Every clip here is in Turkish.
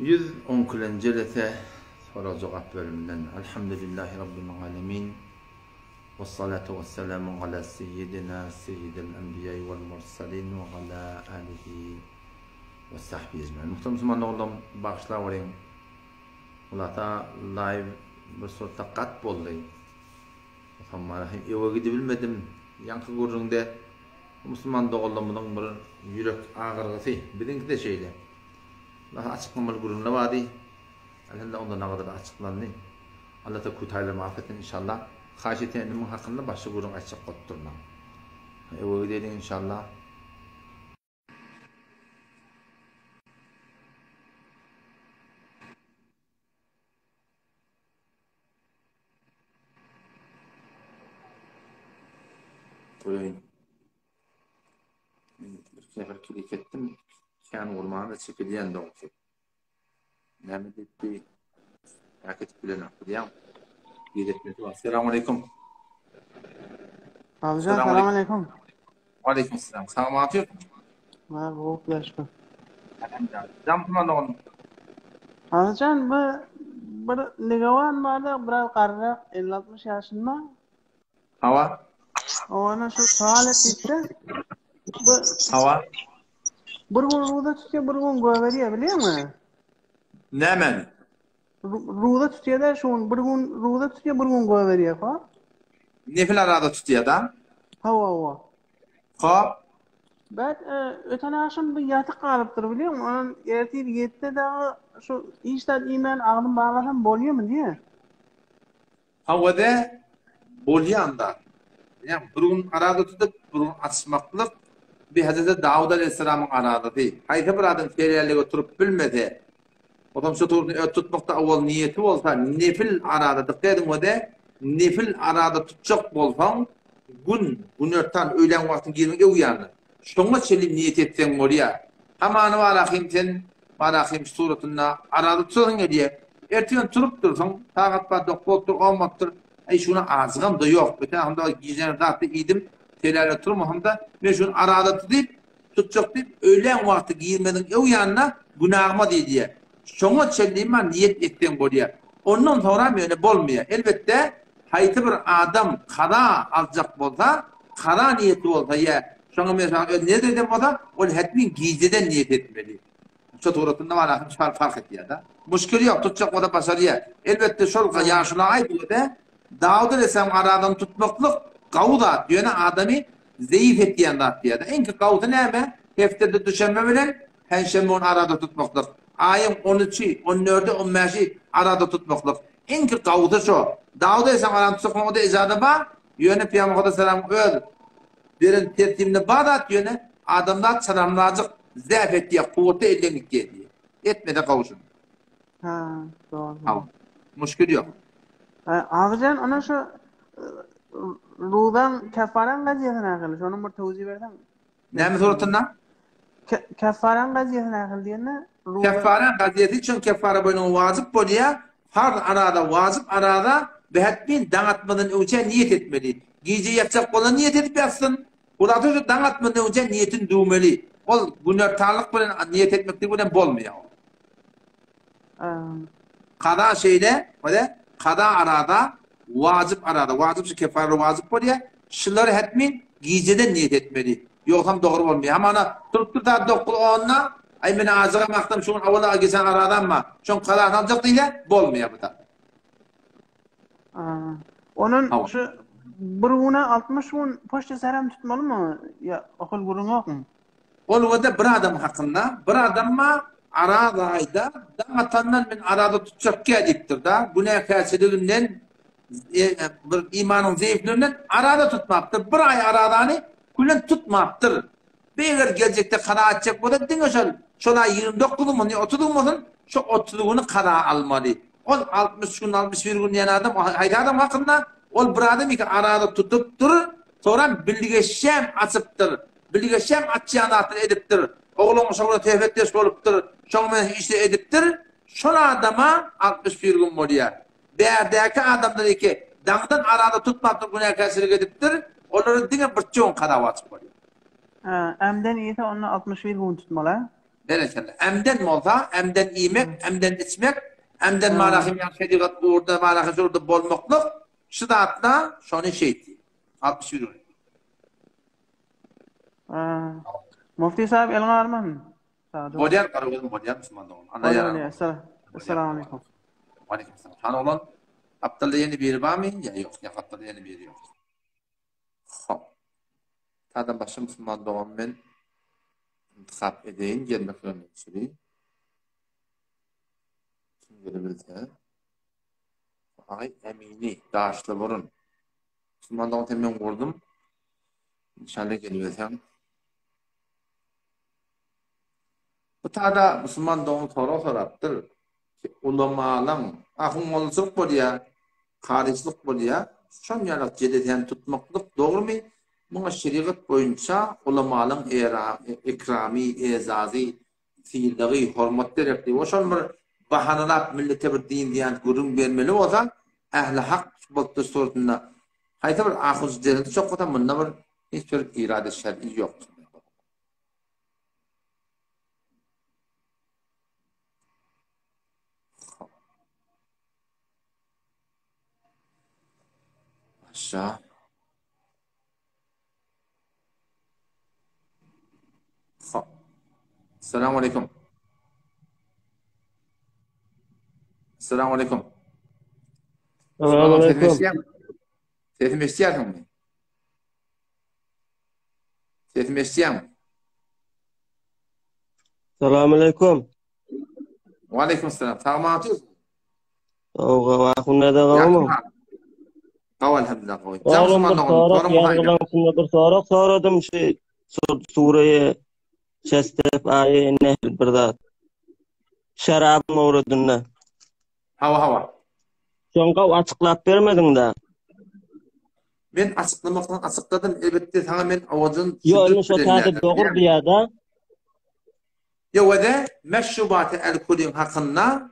110 jelete soru cevap bölümünden Elhamdülillahi Rabbil Alemin ve salatu ve selamu ala seyyidina seyyidil enbiya vel mursalin ve ala alihi ve sahbihi ecmaîn. Muhterem Müslüman oğlum bağışla varayım. Ulata live bir sorta kat boldu. Tamam, eve gidebilmedim. Yankı gurrunda Müslüman oğlumun bir yürek ağrısı. Bizimki de şeyle. Açıklamalı gururuna vardı. Elhamdülillah ondan ne kadar açıklandı. Allah da kutayla mağfiretin inşallah. Haşiyetimin hakkında başka gururun açık kotturma. Eve gidelim inşallah. Buyurun. Bir sefer kilik ettim. Yani ormanda çekilyen de oldu. Ne mi dedi? Yakıt bilen akıdıyam. Gidetmedi var. Selamun Aleyküm. Abican, selamun aleyküm. Aleyküm selam. Sana mı atıyor? Ha, bu yaşlı. Elhamdülillah. Can da oldu. Abican, bir ligavan vardı, biraz kararı 50-60 yaşında. Hava? Ona şu sual ettikse, Hava? bir gün ruda tutuyor, bir gün göveriyor, biliyor musun? Ne men? Ruda tutuyor da şu bir gün ruda tutuyor, bir gün göveriyor, ha? Nefil arada tutuyor da? Hava. Ha? Ben öten akşam bir yatık kalıptır, biliyor musun? Onun ertesi 7'de daha şu işten imen ağzını bağlasam boluyor mu diye. Havada bolyan-da. Yani bir gün arada tutup, bir gün açmaklık bir Hazreti Davud Aleyhisselam'ın arada değil. Hayta bir adam feriyerliğe oturup bilmedi. Otam şu turunu tutmakta avval niyeti olsa, nefil arada dikkat edin o da, nefil arada tutacak bolsan, gün örtten öğlen vaktin girmeye uyanır. Şuna çelim niyet etsen oraya. Hamanı varakim sen, varakim suratına arada tutuyorsun diye. Ertiyen turup dursan, tağat var, dokboltur, olmaktır. Şuna ağzım da yok. Öten hamda gizlerine dağıttı idim. Telerle turma hamda. Ve şunu arada tutacak deyip, öğlen vakti girmeden ev yanına günahıma diye. Şuna çelliğime niyet ettim buraya. Ondan sonra böyle bolmuyor. Elbette hayti bir adam kara alacak bolsa, kara niyeti olsa ya. Şuna mesela ne dedim o da? O hetmin gizliden niyet etmeli. Şu tuğratında var fark et ya da. Müşkül yok, tutacak o da başarıya. Elbette şol yaşına ait o da Davud Aleyhisselam aradan tutmaklık kavda diyor adamı zayıf ettiğin diye da. En ki kavda ne mi? Heftede düşenme bilen henşemi onu arada tutmaklık. Ayın 13'ü, 14'ü, 15'i arada tutmaklık. En ki kavda şu. Davud Aleyhisselam aradan tutmaklık o da izadı var. Yönü Peygamber Aleyhisselam öl. Verin tertibini bağdat yönü adamlar selamlayacak zayıf ettiği kuvveti ellenik diye. Etmede kavuşun. Ha, doğru. Tamam. Müşkül yok. Abican, ona şu rudan kefaran gaziyetine akıllı. Onun bir tevzi verdim. Ne mi suratından? Kefaran gaziyetine akıllı diyene. Kefaran gaziyeti için kefara boyunun vazip bolya, farz arada vazip arada behetmin dağıtmadan önce niyet etmeli. Gece yapacak olan niyet edip yatsın. Burada şu dağıtmadan önce niyetin düğmeli. O günahtarlık bilen niyet etmektir bilen bolmuyor. Kada şeyle, kada arada, vacip şu kefarı vacip bolya, şunları hetmin geceden niyet etmeli. Yoksa doğru olmuyor. Ama ona tutup da dokul onunla, ay beni ağzıma baktım şunun avala geçen aradan mı? Şunun kadar alacak değil bolmuyor bu da. Onun şu buruna 60 gün poşta seram tutmalı mı? Ya okul burun yok mu? Onu da bir adam hakkında, bir adam mı arada ayda dağıtandan ben arada tutacak ki ediptir da. Bu ne kâsiliğinden, bir imanın zayıflığından arada tutmaktır. Bir ay aradanı kullen tutmaktır. Eğer gelecekte kara atacak bu da dinle şuna 29 mu 30 mu şu 30'unu kara almalı. O 60 gün 61 gün yan adam haydi adam hakkında o bir adam ki arada tutup durur sonra bilgeşem açıptır. Bilgeşem açacağını ediptir. Oğlum sonra tevfetteş oluptur. Şuna işte ediptir. Şuna adama 61 gün oluyor. Değerdeki adamlar ki dağdan arada tutmaktır günah kesilik ediptir. Onları dinle bir çoğun kara açıp oluyor. Emden iyisi onunla 61 gün tutmalı. Berekelle. Emden molta, emden iyimek, emden içmek, emden marahim yan şedigat orada marahim orada bolmokluk. Şıdatla şonu şeydi. 60 euro. Mufti sahib Elgarman. Modern karagözüm modern Müslüman doğum. Assalamu alaikum. Aleyküm selam. Han olan Abdallah yeni biri var mı? Ya yok. Ya Abdallah yeni biri yok. Hop. Tadan başka Müslüman doğum ben intikap edeyim. Gelmek üzere süreyim. Kim gelebilirse? Ay Emini. Dağışlı burun. Müslüman doğum temin kurdum. İnşallah geliversem. Bu tada Müslüman doğum soraktır. Ulamalan, ahumolsuk bolya, hariçlik bolya, şon yalak jedeten tutmaklık doğru mu? Buna şeriat boyunca ulamalan ikrami, ezazi, fiildagi, hormat derepti. O şon bir bahanalap millete bir din diyen gurun vermeli olsa, ehli hak baktı sorduğunda, hayta bir ahuz derdi çok kota bununla bir hiçbir irade şer'i yok. Aşağı. Selamun aleyküm. Selamun aleyküm. Selamun aleyküm. Sesim istiyor mu? Sesim istiyor mu? Selamun aleyküm. Ve aleyküm selam. Tamam atıyorsun. Oğuz ahunna da qawmam. Qaw elhamdülillah qaw. Oğlum bir sorak yargıdan sonra bir sorak soradım Suriye Şestef ayı nehl bir zat. Şarab mawrudunna. Hava. Şonqa açıklap bermedin da. Ben açıklamaktan açıkladım. Elbette sana ben avazın Yo onu şu tadı doğru diye da. Yo ve meşrubat el-kulin hakkında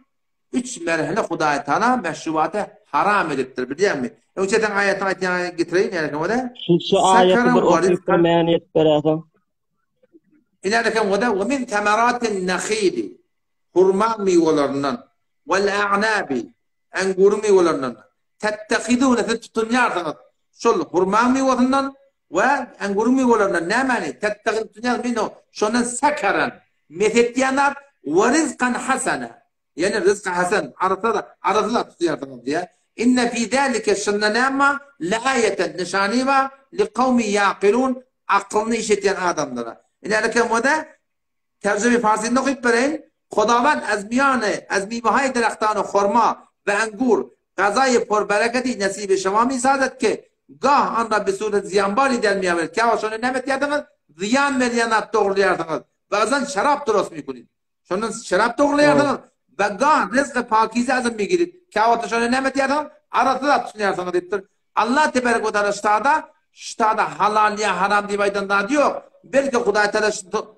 3 merhale Hudayi Teala meşrubatı haram ediptir biliyor musun? Önceden ayetini getireyim yani öyle. Şu ayeti bir okuyup meyaniyet beraber. İlerken ve min temeratin nakhili hurma meyvelerinden vel a'nabi angur meyvelerinden tettekidune tutunyarsanız şol hurma meyvelerinden ve angur meyvelerinden ne mani tettekidune minhu şondan sakaran methetyanat ve rizqan hasana yani rizqan hasan arasında tutuyorsunuz diye inne fi zalika şannama la'ayeten nişaniba li kavmi yaqilun aklını işiten adamlara. İlerken bu da tercüme Farsı'nda okuyup verin. Xudavan az mivahay derektanı xorma ve angur gazayı por bereketi nasibi şamami saadet ki gah anda bir suret ziyanbari delmeyebilir. Kâva şunu nemet yadınız ziyan veriyanat doğrulayardınız. Bazen şarap duros mikunid. Şunun şarap doğrulayardınız. Ve gah rızkı pakize azim mi gidip. Kâva şunu nemet yadınız arası da tutunarsınız deyiptir. Allah tebarek ve teala ştada halal ya haram diye baydan diyor. Belki Hudayi Teala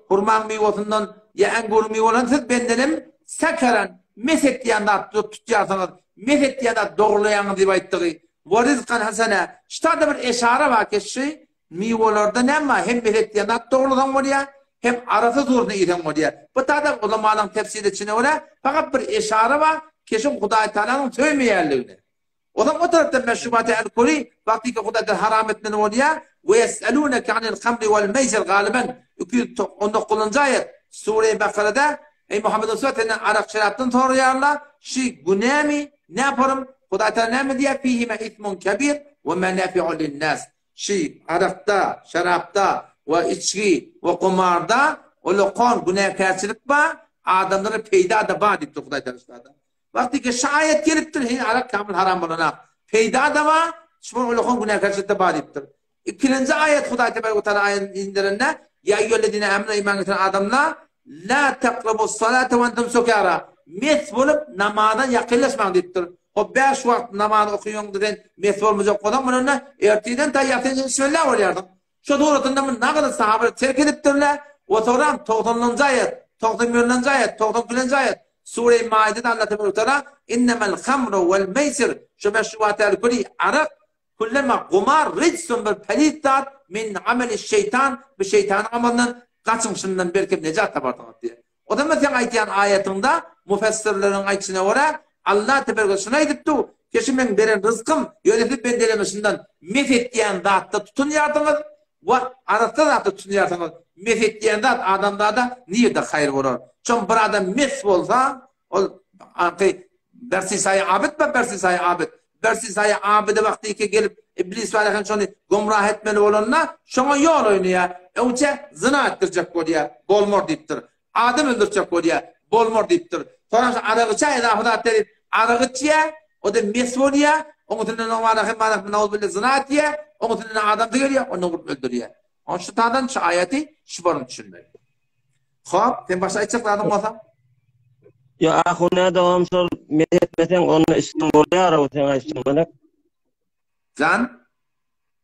hurman meyvesinden ya angur meyvesinden siz bendenim sakaran meset diyanlar tutacaksınız. Meset diyanlar doğrulayanı diye bayttığı. Ve rizkan hasene. Ştada bir eşare var ki meyvelerde ne var? Hem meset diyanlar doğrulayan var ya hem arası zorunu iten var ya. Bu da ulamaların tefsiri içine öyle. Fakat bir eşare var ki Hudayi Teala'nın söylmeyerliğine. O zaman o tarafta meşrubat-ı el-kuli vakti ki Hudayi haram etmeni oluyor ve yes'elûneke anil khamri vel meysir galiben 219. ayet Sure-i Bakara'da ey Muhammed Resulü'nün arak şaraptan soruyorlar günahmi ne yaparım Hudayi Teala ne mi diye fihime ismun kebir ve menafi'u linnas arakta, şarapta ve içki ve kumarda o kon günahkarçılık var adamları peyda da var deyip Hudayi Teala vakti ki şayet geliptir arak kamil haram olana peyda da var şunun ulukon günahkarçılık da var deyiptir. İkinci ayet Hudayi Teala ayet indirinde ya eyyühellezine emre iman getiren adamlar la taqrabus salate ve entum sukara mes bulup namazdan yakınlaşmayın deyiptir. O 5 vakit namaz okuyun deden mes olmayacak adam bununla erteden tayyatın bismillah oluyordu. Şu doğrultunda ne kadar sahabe terk ediptirler o sonra 90. ayet 91. ayet 92. ayet Sure-i Maide'de Allah Teala innemel hamru vel meysir şu meşrubat-ı kulli arak kullama kumar ritsun bir pelittat min ameli şeytan bir şeytan amalının kaçınışından belki necat tabartanat diye. O da sen aytayan ayetinde müfessirlerin aytışına göre Allah tebaraka şuna aytıptı. Keşi men beren rızkım yönetip ben delemesinden mefet diyen zatta tutun yardınız. Ve arasında zatta tutun yardınız. Mefet diyen zat adamda da niye de hayır olur. Çünkü bir adam mes olsa o bersi sayı abid mi bersi sayı abid? Bersi sayı abide vakti ki gelip İblis var şunu gumrah etmeli olanla şuna yol oynuyor. Önce zina ettirecek oluyor. Bolmor deyiptir. Adam öldürecek oluyor. Bolmor deyiptir. Sonra aragıça edafıda derip aragıçya o da mesvoliya onun tünün omarahı nauzbillah zina etiyor. Onun tünün adam da geliyor. Onu vurup öldürüyor. Onun şu tanıdan şu ayeti şu barın düşünmeyi. Hop, sen başta açıkladın olsam. Ya ahuna devam sol metmesen onu İstanbul'a o sen İstanbul'a. Can?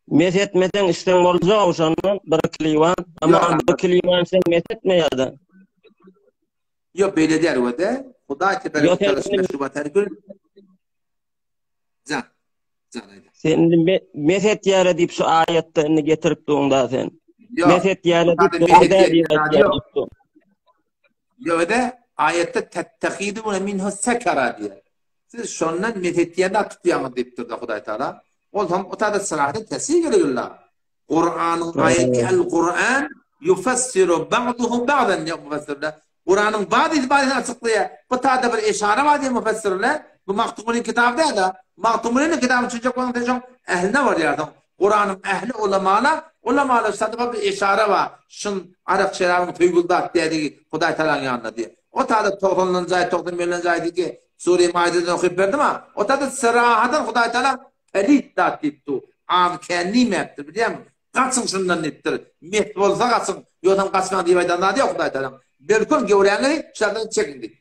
Metmesen İstanbul'a o şandan bir klivan ama bir klivan sen metme ya da. Yok böyle der o da. Huda tebaraka çalışma meşrubat herkül. Can. Can ayda. Sen meset yara deyip şu ayetlerini getirip doğunda sen. Meset yara deyip Yok da ayette tettehidu minhu sekara diye. Siz şondan mesetiyada tutuyanı deyip durdu Huday Teala. O zaman o tadı sırahda tesir geliyorlar. Kur'an'ın ayeti el-Kur'an yufassiru ba'duhu ba'dan diye müfessirler. Kur'an'ın bazı açıklıyor. Bu tadı bir işare var diye müfessirler. Bu Maktumun'un kitabı da. Maktumun'un kitabı çocuk olan tecrübe ehline var yardım. Kur'an'ın ehli ulamalar sadık bir işare var. Şun Arap şerabın tuyguldak dediği Huday Teala'nın yanında diye. O tadı 90. ayet 91. ayet ki Sure-i Maide'den okuyup verdim ha. O tadı sırahadan Huday Teala elit dat deyipti. Kendi meptir biliyor musun? Kaçın şundan ettir. Meht olsa kaçın. Yodan kaçman diye aydan da diyor Huday Teala. Bir gün gevreğini şartdan çekin deyip.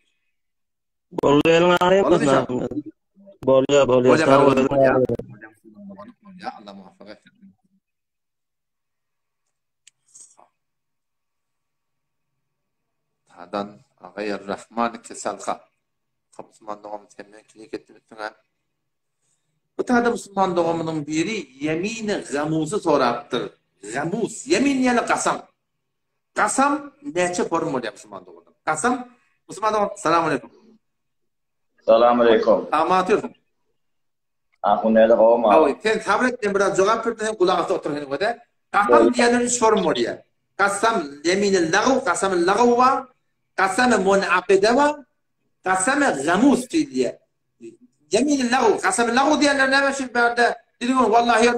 Boluyalım arayın. Bolya. Ya Allah muvaffak etsin. Tadan Ağayar Rahman kesalha. Müslüman doğum temmen kilik etmişsin ha. Bu tadı Müslüman doğumunun biri yemini gamuzu soraktır. Gamuz. Yemin yani kasam. Kasam neçe form oluyor Müslüman doğumunda? Kasam. Müslüman doğum. Selamun aleyküm. Selamun aleyküm. Amatıyorsun. Aku nerede olma? Abi sen tabletten biraz cevap verdin kulağına oturun orada. Kasam diyenin üç form oluyor. Kasam yemin-i lağv, kasam-ı lağv var. Kasam-ı munaqide var. Kasam-ı gamuz diye. Yemin-i lağv, kasam-ı lağv diyenler ne meşhur böyle diyorsun vallahi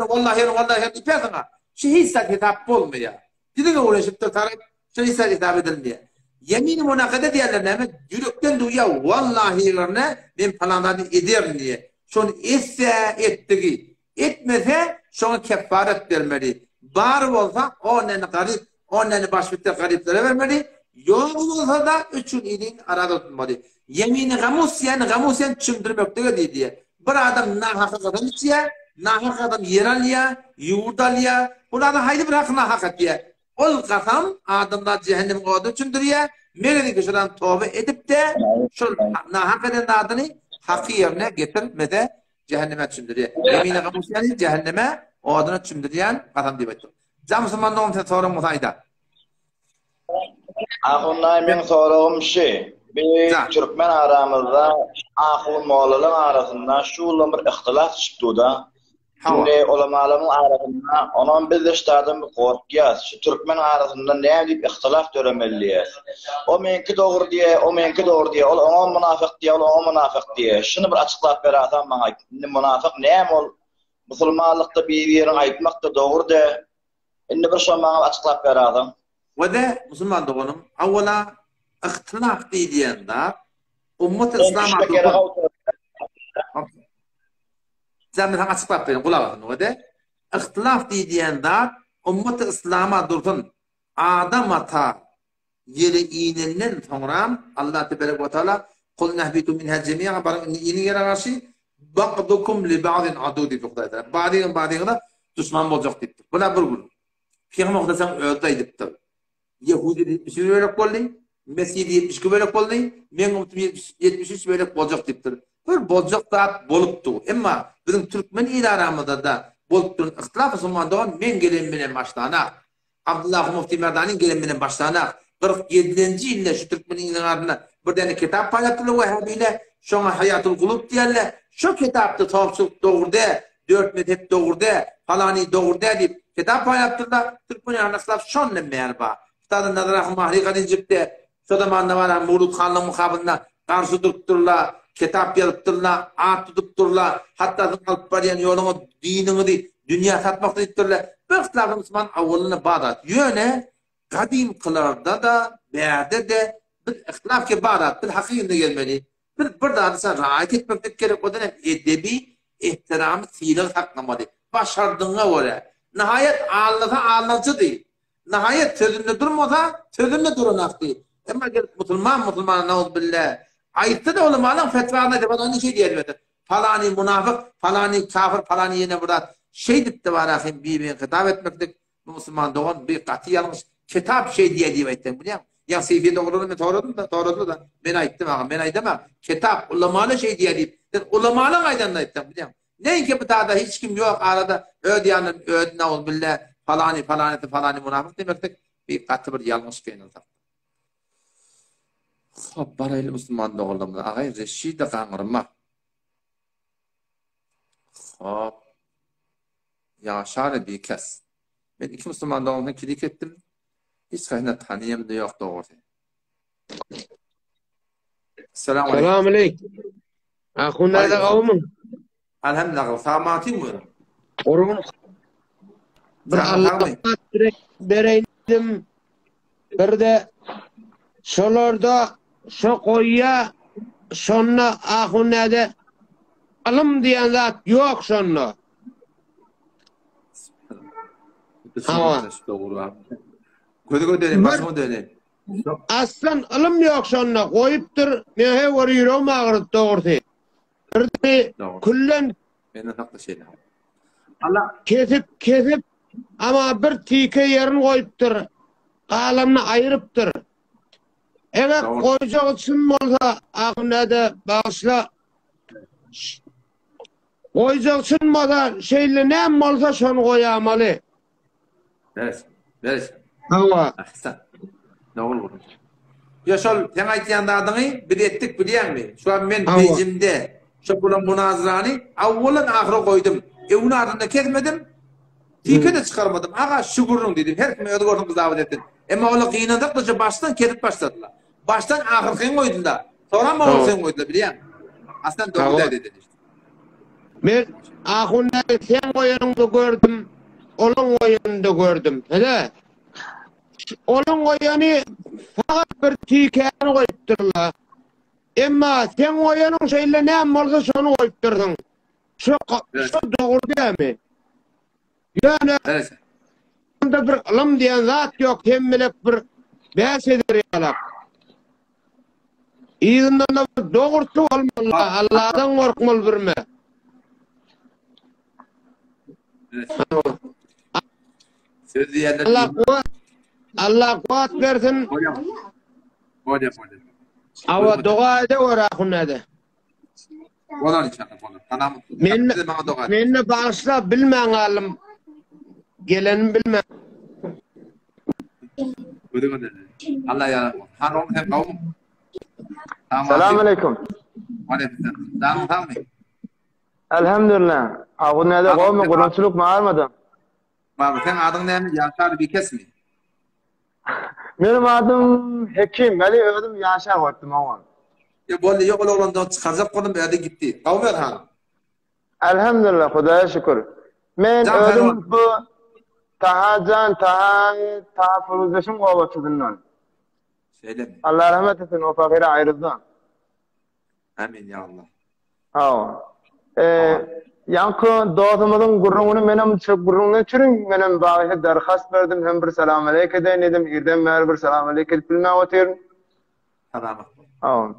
diyorsun ha. Şehit hitap olmuyor. Diyorsun uğraşıp da tarif şehit hitap edilmiyor. Yemin-i munaqide diyenler ne yürekten duyuyor vallahi'lerine ben falandan ederim diye. Şunu etse ettiği, etmese şunu kefaret vermeli. Var olsa onen garip, onen başbitte gariplere vermeli. Yok olsa da üçün ilin arada tutmalı. Yemini gamusyen çımdırmöktüge diye. Bir adam nahaka adam içiye, nahaka adam yeralya, yurdalya. Burada haydi bırak nahaka diye. Ol kasam adamlar cehennem kodu çındırıya. Meledi ki şuradan tövbe edip de şu nahakadan adını hakkı yerine getirmede cehenneme çümdürüyor. Yemine gamusyen cehenneme o adını çümdürüyen kasam diye bekliyor. Can Müslüman doğum sen sorun musayda. Ahunay men sorağım bir Türkmen aramızda ahun moğolların arasında şu bir ihtilaf çıktı da. Şimdi ulamaların arasında onun biz işlerden bir korkuyaz. Şu Türkmen arasında ne deyip ihtilaf göremeliyiz. O menki doğru diye, o menki doğru diye, o münafık diye, o münafık diye. Şunu bir açıklap verasam bana. Münafık neyem ol? Müslümanlıkta bir yerin aytmak da doğru de. Şimdi bir şey bana açıklap verasam. Ve de Müslüman doğunum, avvela ihtilaf diyende ummet-i İslam'a Zaten açıklap verin, kulağa bakın o da. İhtilaf diyende ummet-i İslam'a dursun. Adam ata yeri iğnenden sonra Allah Tebarek ve Teala kul nehbitu minha cemi'a yeni yere karşı ba'dukum li ba'din adu deyip okudaydı. Ba'dine düşman olacak deyip. Buna bir gün. Peygamber okudaysan öldü deyip. Yahudi 70 böyle koldu. Mesih 70 böyle koldu. Men 73 böyle olacak deyip. Bir bolcak da boluptu. Ama bizim Türkmen idaramızda da boluptun ihtilaf Müslüman doğan men gelenmenen başlana. Abdullah Mufti Merdani'nin gelenmenen başlana. 47-nji ýylda şu türkmeniniň ardyna bir däne kitap paýatdylar Wahhabiler, şoňa Hayatul Kulub diýerler. Şu kitapdy topçuk dogurda, 4 mezhep dogurda, falany dogurda diýip kitap paýatdylar. Türkmen anaslap şonla merba. Tadan nazara mahriqa diýipdi. Şu zamanda bana Murut Hanlyň mukabylyna garşy durupdurlar, kitap ýazypdyrlar, at tutupdurlar. Hatda alyp barýan ýoluňy, diniňi, dünýä satmak diýipdirler. Bir Islam Müslüman awwalyna badat. Ýöne gadim kılarda da, berde de bir ihtilaf ki barat, bir hakikinde gelmeli. Bir daha da rahat etmek gerek. O da edebi, ihtiramı, fiilin hakkamalı. Başardığına göre. Nihayet ağırlıcı değil. Nihayet sözünde durmasa, sözünde durunak değil. Ama Müslüman ne oldu billah. Ayıptı da oğlum alın fetvana de bana onu şey diyelim. Falani münafık, falani kafir, falani yine burada şey dipti var ahim birbirine hitap etmektik. Müslüman doğan bir katı yanlış kitap şey diye ettim biliyor musun? Ya seyfi doğruluğunu mu doğruluğunu da ben ayıttım ağam, ben ayıttım ağam. Kitap ulamalı şey diye deyip. Ulamalı aydanla ettim biliyor musun? Neyin ki bu tağda hiç kim yok arada ödeyanın ödüne ol billah falani münafık demektik. Bir katı bir yanlış kaynadı. Hop baraylı Müslüman doğruluğunu ağay reşide kanırma. Hop. Yaşar bir kes. Ben iki Müslüman doğruluğunu kilik ettim. Hiç kayna tanıyım da yok doğru. Selamun aleyküm. Ahun nerede kavmin? Elhamdülillah. Sağmatın mı? Orun. Bir Allah'a direkt bereydim. Bir de şolarda şu koyya şonna ahun nerede alım diyen zat yok şonna. Ama Kötü dönem, başıma dönem. aslan alım yok şonna koyuptur. Nehe var yüreğim ağrıdı doğru. Bir de kullen Benim haklı şeyler. Allah kesip ama bir tike yerini koyuptur. Alamını ayırıptır. Eğer koyacak için olsa aklına bağışla. Koyacak için olsa şeyle ne olsa şunu koyamalı. Veres. Ama Ahsan. Doğru vurun. Ya şol sen aytýan adyňy bir etdik bilýärmi? Şu an men pejimde şu bulan munazarany awwalan ahira koydum. Onun ardında ketmedim. Tike de çıkarmadım. Aga şükürün dedim. Her kim öde gördüm davet ettim. Ama ola kıynadık da baştan ketip başladılar. Baştan ahirkin koydular. Sonra mı olsun koydular bilýär? Aslan doğru dedi. ben ahunda sen koyanını gördüm. Onun koyanını da gördüm. Hele. Onun koyanı fakat bir tikeni koyupturlar. Ama sen koyanın şeyle ne olsa şunu koyupturdun. Şu doğru değil mi? Yani Evet. bunda bir ılım diyen zat yok. Hemmelek bir bäs eder yalak. İzinden de bir doğurtu olmalı. Allah'tan korkmalı birme. Söz diyenler Allah kuat versin. Hocam. Ava dua ede var ahunede. Olan inşallah. Tamam. Menne bağışla bilmeyen alim. Gelenim bilmeyen. Allah ya. Harom hem kavm. Selamun aleyküm. Tamam. Elhamdülillah. Ağunede kavmi kurunçuluk mu almadım? Baba sen adın ne? Yaşar bir kes mi? Benim adım Hekim. Veli ödüm Yaşar koydum ama. Ya böyle yok olandan çıkacak konum evde gitti. Kavmi han. Elhamdülillah. Hudaya şükür. Men ödüm bu tahacan, tahafuzlaşım kovaçıdından. Söyleme. Allah rahmet etsin o fakire ayrıldan. Amin ya Allah. Yankı doğdumuzun gurrunu menem çok gurrunu çürün menem bağışa derhast verdim hem bir selam aleyke deyin dedim irden mer bir selam aleyke bilme otirin. Tamam.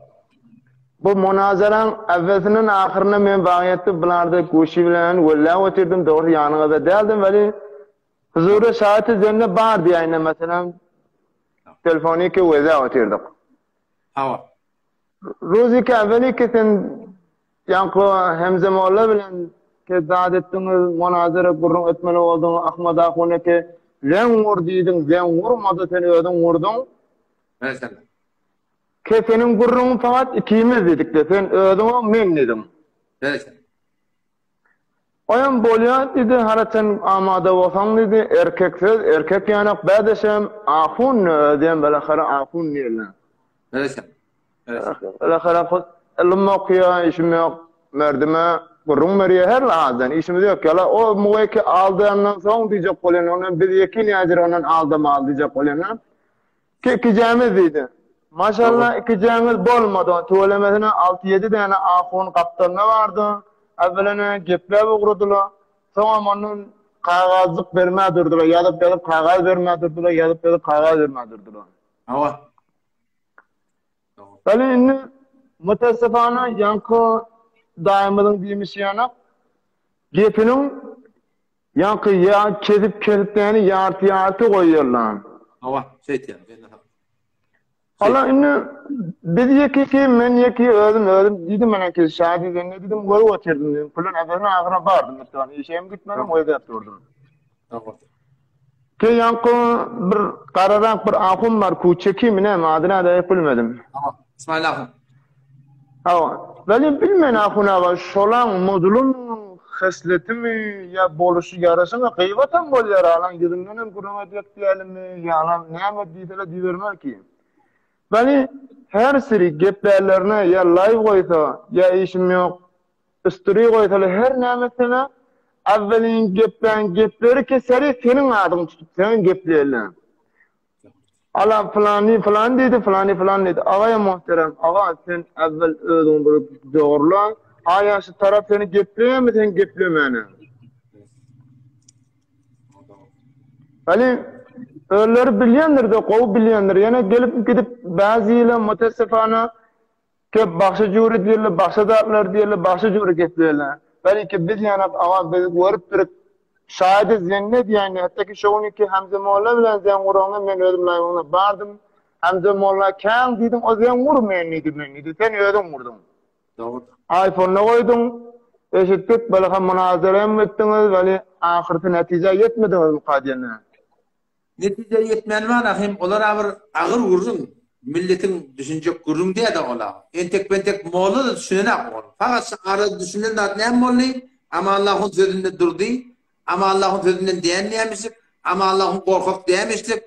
Bu munazaran evvelinin ahirine men bağışta bularda kuşi bilen valla otirdim doğru yanına deldim veli huzuru saati üzerinde bağır diyeyine mesela telefoniki veza otirdik. Hava. Ruzi ki evveli kesin yankı Hemze Molla bilen ki zat ettiniz munazara gurrun etmeli oldun Ahmet Ahune ki zen vur diydin zen vurmadı seni ödün vurdun Mesela. Ke senin gurrun fakat ikimiz dedik de sen ödün men dedim. Mesela. Oyun bolýan dedi, haraçan amada bolsaň dedi, erkeksiz, erkek ýanak bädeşem ahun diýen belahara ahun diýerler. Mesela. Belahara ilm okuýar, işim ýok, merdime gurrun meriýe her lazdan, işimiz ýok ýala o muweke aldyandan soň diýjek bolan, onan bir ýeki näzir onan aldym al diýjek bolan. Ki kijamiz diýdi. Maşallah ikijamiz bolmady, tölemesine 6-7 däne ahun kaptanna bardy. Evvelene gepler uğradılar. Sonra onun kağızlık vermeye durdular. Yazıp kağız vermeye durdular. Yazıp kağız vermeye durdular. Hava. Böyle indi mütesifana yankı daiminin demiş yanak. Gepinin yankı ya kezip yani yartı koyuyorlar. Hava. Şeytan. Allah indi biz yeki men yeki öldüm dedim bana ki şahidi ne dedim gol oturdum dedim. Falan evine ağına vardım mesela. İşim gitmedim o evde oturdum. Hava. Ki yankı bir karadan bir ahum var kuçeki mi ne madına da yapılmadım. Hava. İsmail Hava. Benim bilmeyen ahuna var. Şolan modulun hesleti mi ya boluşu yarası mı kıyvatan bol yara alan gidimden kuruma diyelim mi ya alan ne mi diyelim ki. Beni her siri geplerlerine ya live koysa ya işim yok story koysa her nemesine evvelin gepleri keseri senin adın tutup senin geplerine. Allah falan dedi. Ağaya muhterem, ağa sen evvel ödün durup doğrulan. Aya şu taraf seni gepleye mi sen geplemeyene? Ali ölleri bilyendir de kov bilyendir. Yani gelip gidip bazıyla mutesifana ki bakşı curi diyorlar, bakşı dağlar diyorlar, bakşı curi getiriyorlar. Belki biz yani ama biz görüp durup şahidi zennet yani hatta ki şoğunu ki Hamza Molla bilen zen vuranı men ödüm layığına bardım. Hamza Molla kan dedim o zen vurmayan neydi sen ödüm vurdum. Doğru. iPhone'na koydum. Eşittik böyle münazara ettiniz böyle ahirete netice yetmedi mukadiyene. Netice yetmeyen var ahim olar ağır vurun milletin düşünecek gurrun diye de ola. Entek bentek moğlu da düşünenek olur. Fakat arada düşünen de ne moğlu ama Allah'ın sözünde durdu. Ama Allah'ın sözünden diyenleyemiştik. Ama Allah'ın korkak diyemiştik.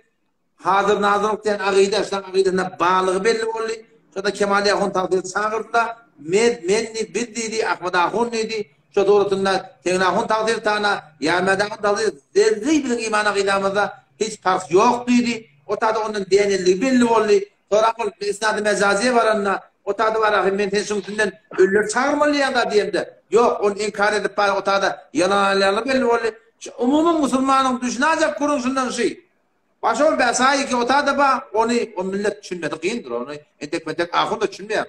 Hazır nazırlık diyen ağıyda, işte ağıyda bağlığı belli oldu. Şurada Kemal Yakun takdir çağırdılar. Menni biddiydi, Ahmet Ahun neydi? Şu doğrultusunda Teğen Ahun takdir tağına, Yahmet Ahun takdir zerri bilin iman akidamızda hiç fark yok dedi. O tadı onun diyenilliği belli oldu. Sonra bu isnadı mecaziye varanına, o tadı var ahim men teşhüsünden ölür çağırmalıyan da diyeyim de. Yok onu inkar edip bari o tadı yalan alayalı belli oldu. Umumun Müslümanın düşünecek kurunsundan şey. Başka bir besayı ki o tadı ba, onu o millet düşünmedi kıyındır onu. Entek mentek ahun da düşünmüyor.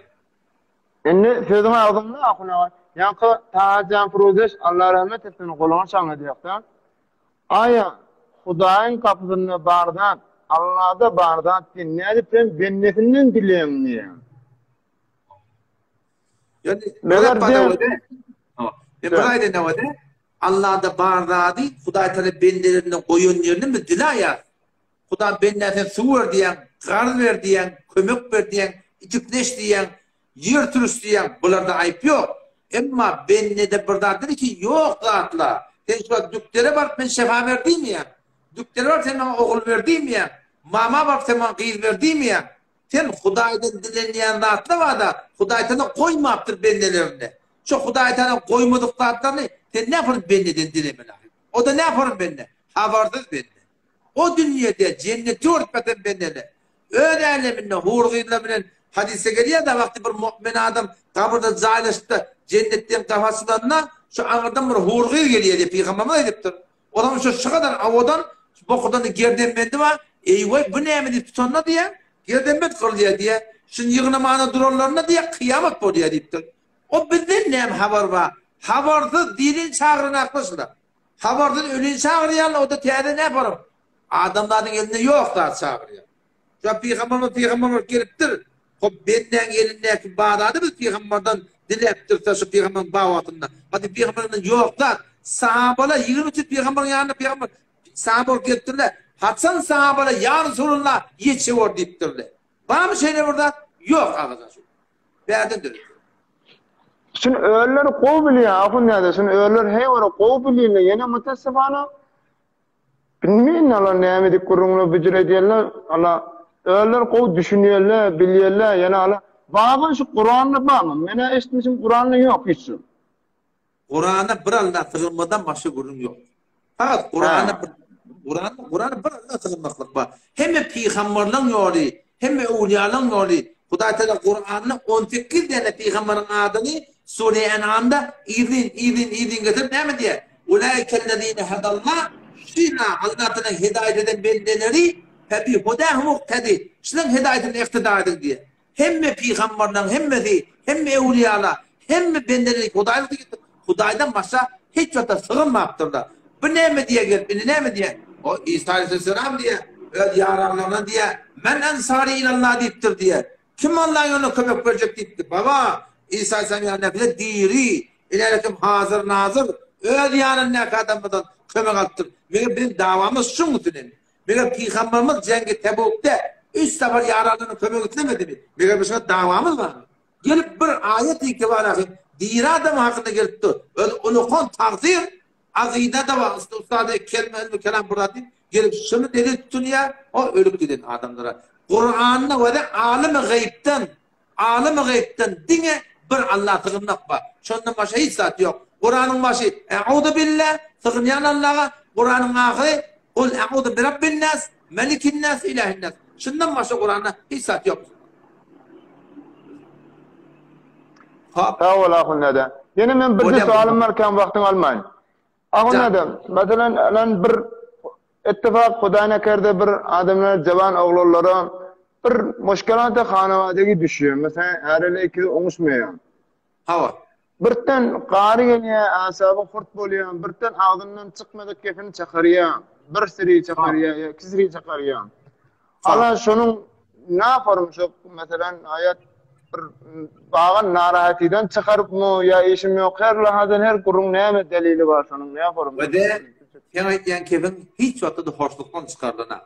Şimdi sözüme aldığımda akına var. Yankı Tahacan Frozeş Allah rahmet etsin kolunu şanlı diyekten. Aya Hudayın kapısını bardan, Allah'da bardan dinleyip ben bennetinden dileyim diye. Yani Neler diye? Burayda ne var de? Allah'da bardağı değil, Huday Teala benlerine koyun yerini mi dila ya? Huday benlerine su ver diyen, kar ver diyen, kömük ver diyen, içikleş diyen, yer turist diyen, bunlarda ayıp yok. Ama benne de bardağı dedi ki yok zatla. Sen şu düktere var, ben şefa verdim ya. Düktere var, sen bana oğul verdim ya. Mama var, sen bana kıyıl verdim ya. Sen Huday'dan dilenleyen zatla var da, Huday'dan koymaktır bennelerine. Şu Huday'dan koymadık zatlarını, sen ne yaparım benneden dilemeler? O da ne yaparım benne? Havarsız benne. O dünyada cenneti örtmeden bennele. Öyle aleminde, hurgıyla bilen hadise geliyor da vakti bir mu'min adam kabırda zaylaştı cennetten kafasılarına şu ağırdan bir hurgıy geliyor diye Peygamber'e ediptir. O zaman şu kadar avodan bokudan gerden bendi var. Eyvay bu ne mi tutanla diye gerden bend kırılıyor diye. Şun yığınamağına dururlarına diye kıyamet bu diye ediptir. O bizden ne haber var? Habersız dilin çağrına yaklaşırlar. Habersız ölün çağırıyorlar o da tiyade ne yaparım? Adamların elinde yok da çağırıyor. Şu Peygamber geliptir. O benden elindeki bağdadı biz Peygamber'den dileptir şu Peygamber'in bağvatından. Hadi Peygamber'in yok da sahabalar 23 Peygamber'in yanında sahabalar gettirdiler. Hasan sahabalar ya Resulullah yetişiyor deyiptirler. Var mı şeyler burada? Yok ağzına şu. Verdin dedi. Şimdi öğürleri kov biliyor. Akın nerede? Şimdi öğürler hey var kov biliyor. Yine mutasifana bilmeyin Allah nimetik kurumlu bücür diyorlar. Allah öğürler kov düşünüyorlar, biliyorlar. Yani Allah bağın şu Kur'an'ı bağın. Mene eşitmişim Kur'an'ı yok hiç. Kur'an'a bir Allah sığınmadan başka kurum yok. Fakat Kur'an'a bir Allah sığınmaklık var. Hem peygamberlerin yolu, hem evliyaların yolu. Huda Teala Kur'an'ı 18 tane peygamberin adını Sure-i En'am'da idin getirip ne mi diye? Ulaikellezine hedallah şina Allah Teala hidayet eden bendeleri febi hudahu muhtedi. Şunun hidayetine iktida edin diye. Hem peygamberlerin hem evliyalar hem bendeleri Hudaydan başka hiç yokta sığınmaptırlar. Bu ne mi diye gelip, ne mi diye? O İsa Aleyhisselam diye, yararlarına diye, men ensari ilallah deyiptir diye. Kim Allah'ın yoluna kömek verecek deyiptir. Baba, İsa Aleyhisselam nefile diri, ilalekim hazır nazır, öyle yarın ne kadar kömek attır. Bizim davamız şu muhtemelen. Bizim Peygamberimiz Cengi Tebuk'ta 3 sefer yararlarına kömek etmedi mi? Bizim davamız var mı? Gelip bir ayet-i kibarı diri adam hakkında gelip dur. Onu kon takdir, azide de var. Ustadı kelam burada değil. Gelip şunu dedi tutun ya, o ölüp gidin adamlara. Kur'an'da ve de alem-i gıybden dine bir Allah tığınmak var. Şundan başka hiç zat yok. Kur'an'ın başı, e'udu billah, tığınyan Allah'a, Kur'an'ın ahiri, kul e'udu bi rabbin nas, melikin nas, ilahin nas. Şundan başka Kur'an'da hiç zat yok. Sağ ol akın neden. Yine men bir sualım varken vaxtın almayın. Akın neden? Mesela bir ittifak Hudayna kerde bir adamlar cavan oğulları bir muşkilatı hanavadagi düşüyor. Mesela herele ikili oňuşmaýar. Hava. Birden qari gelýär, asaby hurt bolýar, birden ağzından çykmadyk kefini çakarýar, bir siri çakarýar, iki siri çakarýar. Allah şunun ne yaparım şu mesela ayet bağın narahatiden çıkarıp mı ya işim yok her lahadan her kurun ne delili var şunun ne yaparım? Ve de yani kefin hiç vakti de hoşluktan çıkardığına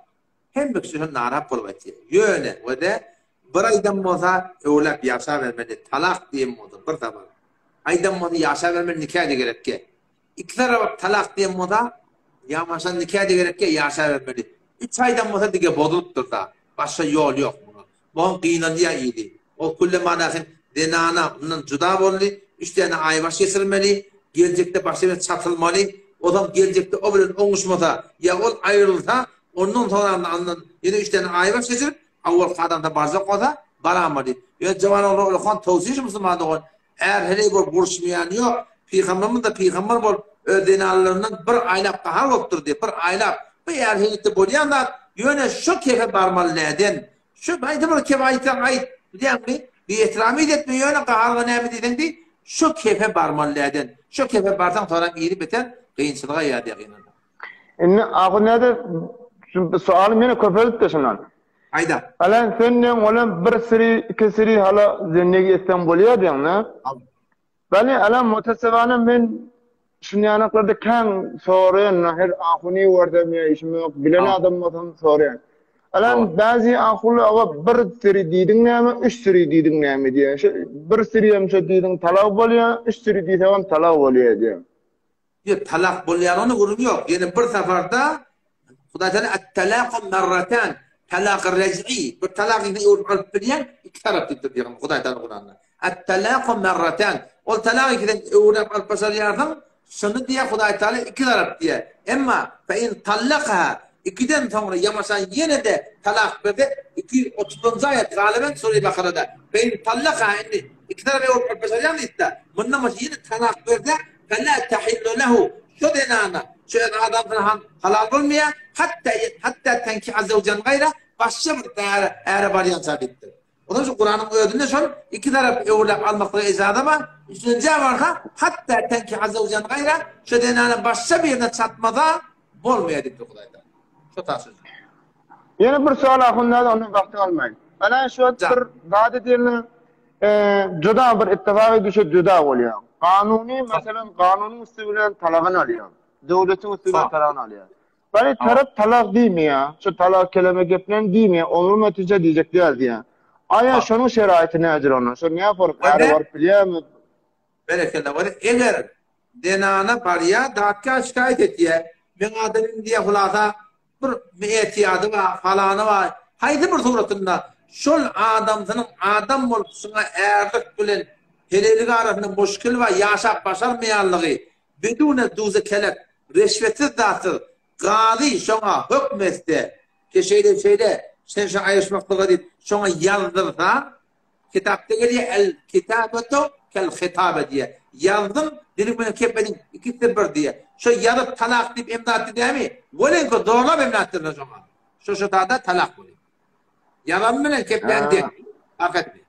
hem bir kişinin narahat olmadı. Yöne ve de bir aydan moza evlap yaşa vermeli talak diye moza bir zaman. Aydan moza yaşa vermeli nikah de gerek ki. İki taraf talak diye moza ya maşa nikah de gerek ki yaşa vermeli. 3 aydan moza dige bozuluptur da başka yol yok bunun. Bu kıyınlıya iyiydi. O kulle manasın denana ondan juda bolly, 3 tane aybaş kesilmeli, gelecekte başına çatılmalı. O zaman gelecekte o bilen oňuşmasa ya ol ayrılsa ondan sonra andan yine 3 tane aybaş kesip awal qadamda barzak qoza baramaly. Ya jawan oğlan tawsiye musulman doğan. Eğer hele bir burşmayan yok, peygamberimiz de peygamber bol denallarından bir aylap daha olupdur diye bir aylap. Bu eğer hele bolyanlar yöne şu kefe barmalydan şu bayda bir kefayetden ait diyen bir ihtiram etmiyor öyle qaharga näme diýendi şu kefe barmalydan şu kefe bardan sonra ýeri beten kıyınçılığa ýa-da ýa-da. Indi ağı näde şu sualy meni köpelip de şundan. Ayda. Alan senden olan bir siri iki siri hala zennegi etsen bolýar diýen. Bali alan mutasavvana men şu ýanaklarda kaň sorayan her ahyny werdem ýa işim ýok bilen adam bolsa sorayan. Alan bazı ahullu awa bir siri diýdiň näme, 3 siri diýdiň näme diýen. Bir siri hem şu diýdiň talak bolýar, 3 siri diýsem talak bolýar diýen. Ýa talak bolýanyny gurum ýok. Ýene bir safarda Huda Teala at-talaq marratan, talaq rej'i. Bir talak ýene alyp bilýän iki tarap diýip diýen Huda Teala Kur'an'da. At-talaq marratan. Ol talak ikiden öwrep alyp başarýardyň. Şunu diýe Huda Teala iki tarap diýe. Emma fa in talaqha ikiden sonra yamasan yine de talak verdi. 30. ayet galiben Sure-i Bakara'da. Ben talaka inni. İki tarafa yol başarıyan itti. Bundan yine talak verdi. Fela tahillu lehu. Şu denana. Şu adam halal olmaya hatta tenki azevcen gayra başka bir eğer bariyan sabittir. O da şu Kur'an'ın ödünde şu iki taraf evlap almakta izade var. Üçüncü varsa hatta tenki azevcen gayra şu denana başka bir yerine çatmada bolmaya dikti Kuday'da. Yine bir sual ahunlarda onu vakti almayın. Ana şu bir vaat edilen juda bir ittifak düşüp juda oluyor. Kanuni mesela kanunun üstü bilen talağını alıyor. Devletin üstü bilen talağını alıyor. Bari taraf talak değil mi ya? Şu talak kelime geplen değil mi ya? Onun netice diyecek değildi ya. Aya şunun şeraiti nedir onun? Şu ne yapar? Karı var biliyor mu? Berekende var. Eğer denana bariya dağıtka şikayet etiye. Ben adamım diye hulasa bir etiyadı var, falanı var. Haydi bir suratında şol adamsının adam olsuna eğerlik bilen helelik arasında muşkil var, yaşap başarmayanlığı bedune duze kelek reşvetsiz dağıtır. Gazi şona hükmeste ki şeyde sen şu ayışmaklığı değil şona yazdırsa kitapta geliyor el kitabetu kel hitabe diye yazdım dedim bunu kepedin ikisi bir diye şu yazıp talak deyip emnat değil mi? Böyle ki doğrulap emnattır o zaman. Şu tada talak bu. Yalan mı ne keplendi? Affetme.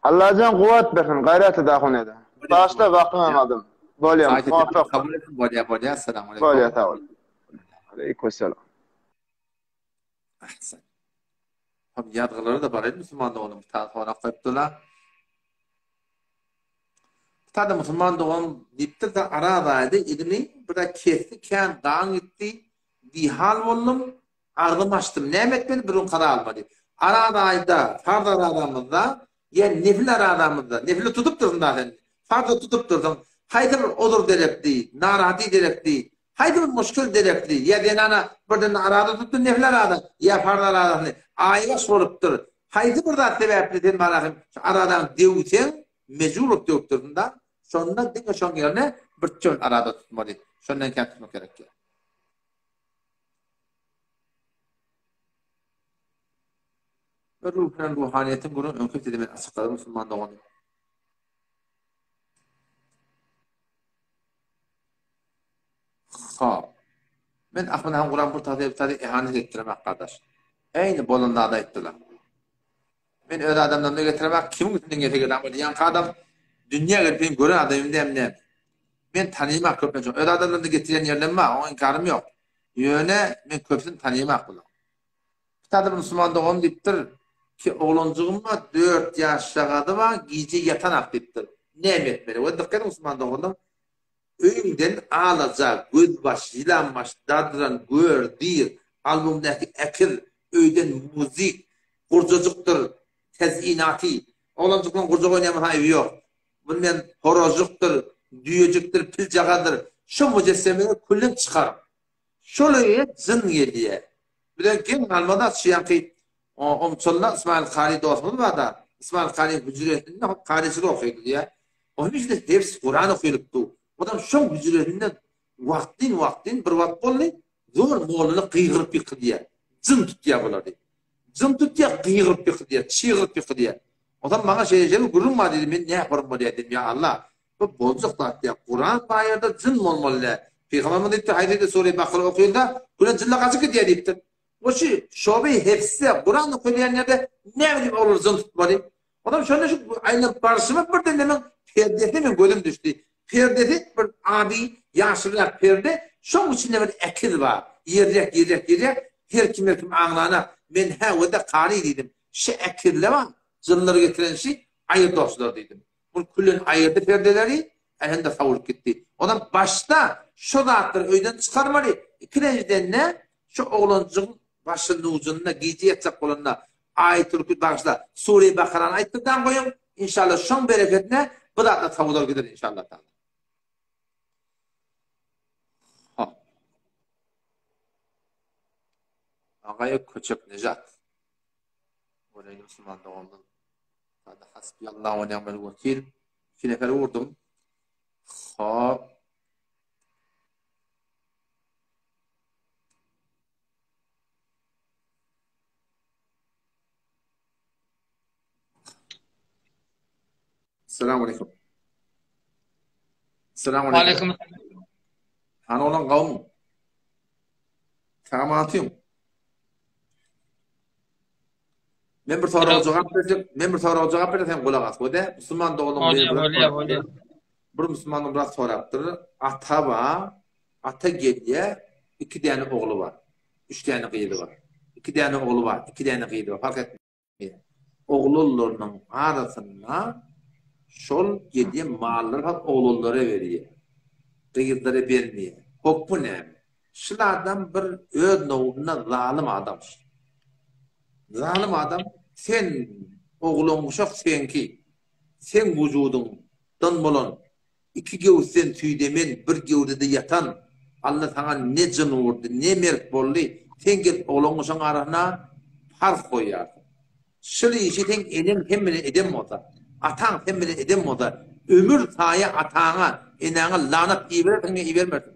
Allah'can kuvvet versin, gayret edakun ede. Başta vaktim almadım. Böyle muvaffak. Kabul etsin. Böyle. Selamun aleyküm. Böyle tavul. Aleykümselam. Ahsan. Tabi yadgıları da var. Müslüman doğum bir tane sonra koyuptular. Bir tane Müslüman doğum diptir de aradaydı. İlmi burada kestikken dağın gitti. Dihal oldum. Ağzım açtım. Ne etmedi? Bir karar almadı. Aradayda, farz aradamızda ya nefil aradamızda. Nefili tutup durdum zaten. Farzı tutup durdum. Haydi bir olur derekti. Narahati derekti. Haydi bir muşkil derekti. Ya denana buradan arada tuttu nefil arada. Ya farz aradamızda. Ayıga soruptur. Haydi burada sebepli den marahim. Aradan devuten mecburluk döktürdüğünde sonunda dinle son yerine bir çöl arada tutmadı. Sondan kent tutmak gerekiyor. Ve ruhun ruhaniyetin bunun önküt edimin asıkları Müslüman doğanı. Ben Ahmet Kur'an bu tadı ihanet ettiremek kardeş. Aynı bolunlarda ettiler. Ben öyle adamdan da getirmek kimin üstünden getirdim? Yani adam dünya gelip gören adamım demle. Ben tanımak köpten çok. Öyle adamdan da getiren yerlerim var. O inkarım yok. Yöne ben köpten tanımak bulam. Bir tadı Müslüman doğum deyiptir. Ki oğluncuğumma 4 yaşlığı var, gece yatanak deyiptir. Ne etmeli? O dikkat Müslüman doğumda. Öğünden alacak, gözbaş, yilanbaş, dadran, gör, dir, albümdeki ekir, öğüden müzik, kurcacıktır, tezinati. Oğluncuğumdan kurcak oynayamın evi yok. Bundan horozcuktur, düyeciktir, pilcagadır. Şu mücessemeleri kullun çıkarım. Şöyle zın geliyor. Bir de kim almada şiyankı Omçollar İsmail Kari dostumuz var da İsmail Kari hücretinde karisi de okuydu diye. Onun için de hepsi Kur'an okuyuluptu. Adam şu hücretinde vaktin bir vakit oldu zor moğlunu kıygırıp yıkı diye. Zın tut diye bular diye. Zın tut diye kıygırıp yıkı diye. Çiğgırıp yıkı diye. Adam bana şey diyeceğim gururma dedim. Ben ne yaparım bu dedim ya Allah. Bu bozuklar diye. Kur'an bayırda zın olmalı. Peygamber'in dedi haydi de Sure-i Bakara okuyun da buna zınla kaçık diye deyiptir. O şey şobeyi hepsi Kur'an okuyan yerde ne bileyim olur zın tutmalı. Adam şöyle şu aynı karşıma bir denemin perdesi mi gözüm düştü. Perdesi bir abi yaşlılar perde şunun içinde bir ekil var. Yerlek her kim anlana ben ha o da kari dedim. Şu ekille var zınları getiren şey ayır dostlar dedim. Bu kullun ayırdı perdeleri elinde savur gitti. Adam başta şu dağıtları öyden çıkarmalı. İkinciden ne? Şu oğlancığın başının ucunda giyci yetecek kolunda ayet-ül başla Sure-i Bakara'nın ayetlerden koyun. İnşallah şun bereketine bu da tavular gider inşallah. Ağaya Köçek Necat. Oraya Müslüman doğumdan. Hadi hasbiyallahu ve ni'mel vekil. 2 nefer vurdum. Selamun aleyküm. Selamun aleyküm. Ana olan kavmum. Tamam atıyorum. Ben bir soruğa cevap vereceğim kulak as. O da Müslüman doğumdan bir Müslümanın biraz soraktır. Ata geliye 2 tane oğlu var. 3 tane kıyılı var. 2 tane oğlu var. 2 tane kıyılı var. Fark etmiyor. Oğullarının arasında şol geliye malları oğullara veriyor. Kıyıları vermiyor. Hokmu ne? Şulardan bir öz nowuna zalim adam. Zalim adam sen oğlun uşak senki. Sen vücudundan bolan iki gövsen tüydemen bir gövdede yatan Allah sana ne can vurdu ne merk boldu sen gel oğlun uşağın arasına fark koyar. Şöyle işi sen edem hemmine edem olsa atan hemmine edem olsa ömür saya atağına enağına lanat ivermezsin.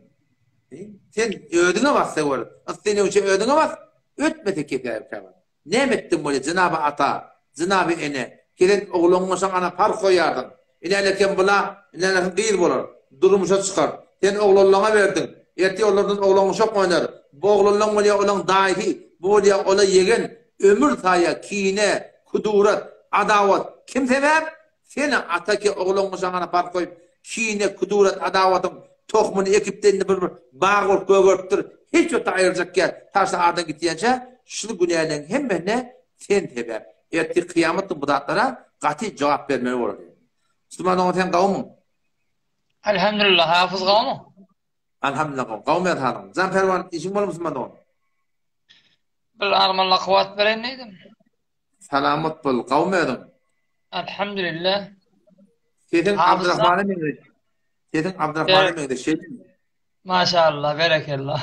Sen ödüne bassa var. Sen ödüne bas ötmete keker kavar. Ne ettin böyle Cenab-ı Ata, Cenab-ı Ene, gelen oğlunun sana fark koyardın. İlerleken bula, ilerleken değil bulur. Durumuşa çıkar. Sen oğlunluğa verdin. Erti oğlunun oğlunu çok oynar. Bu oğlunluğun olaya olan dahi, bu olaya ola yegen, ömür taya, kine, kudurat, adavat. Kim sebep? Seni ataki oğlunun sana fark koyup, kine, kudurat, adavatın, tohumunu ekipten bir bağır gögörttür. Hiç o ayıracak gel. Taşla ardan gittiğince, şunu günahının hemmene sen sebep. Erti kıyametin budatlara qati cevap vermeli olur. Müslüman olan sen kavmun. Elhamdülillah hafız kavmu. Elhamdülillah kavmun. Kavmun hanım. Can Pervan işin var Müslüman olan. Bir armalla kuvvet veren neydim? Selamet bol. Kavmun edin. Elhamdülillah. Seydin Abdurrahman'ı mıydı? Seydin Abdurrahman'ı mıydı? Maşallah, berekallah.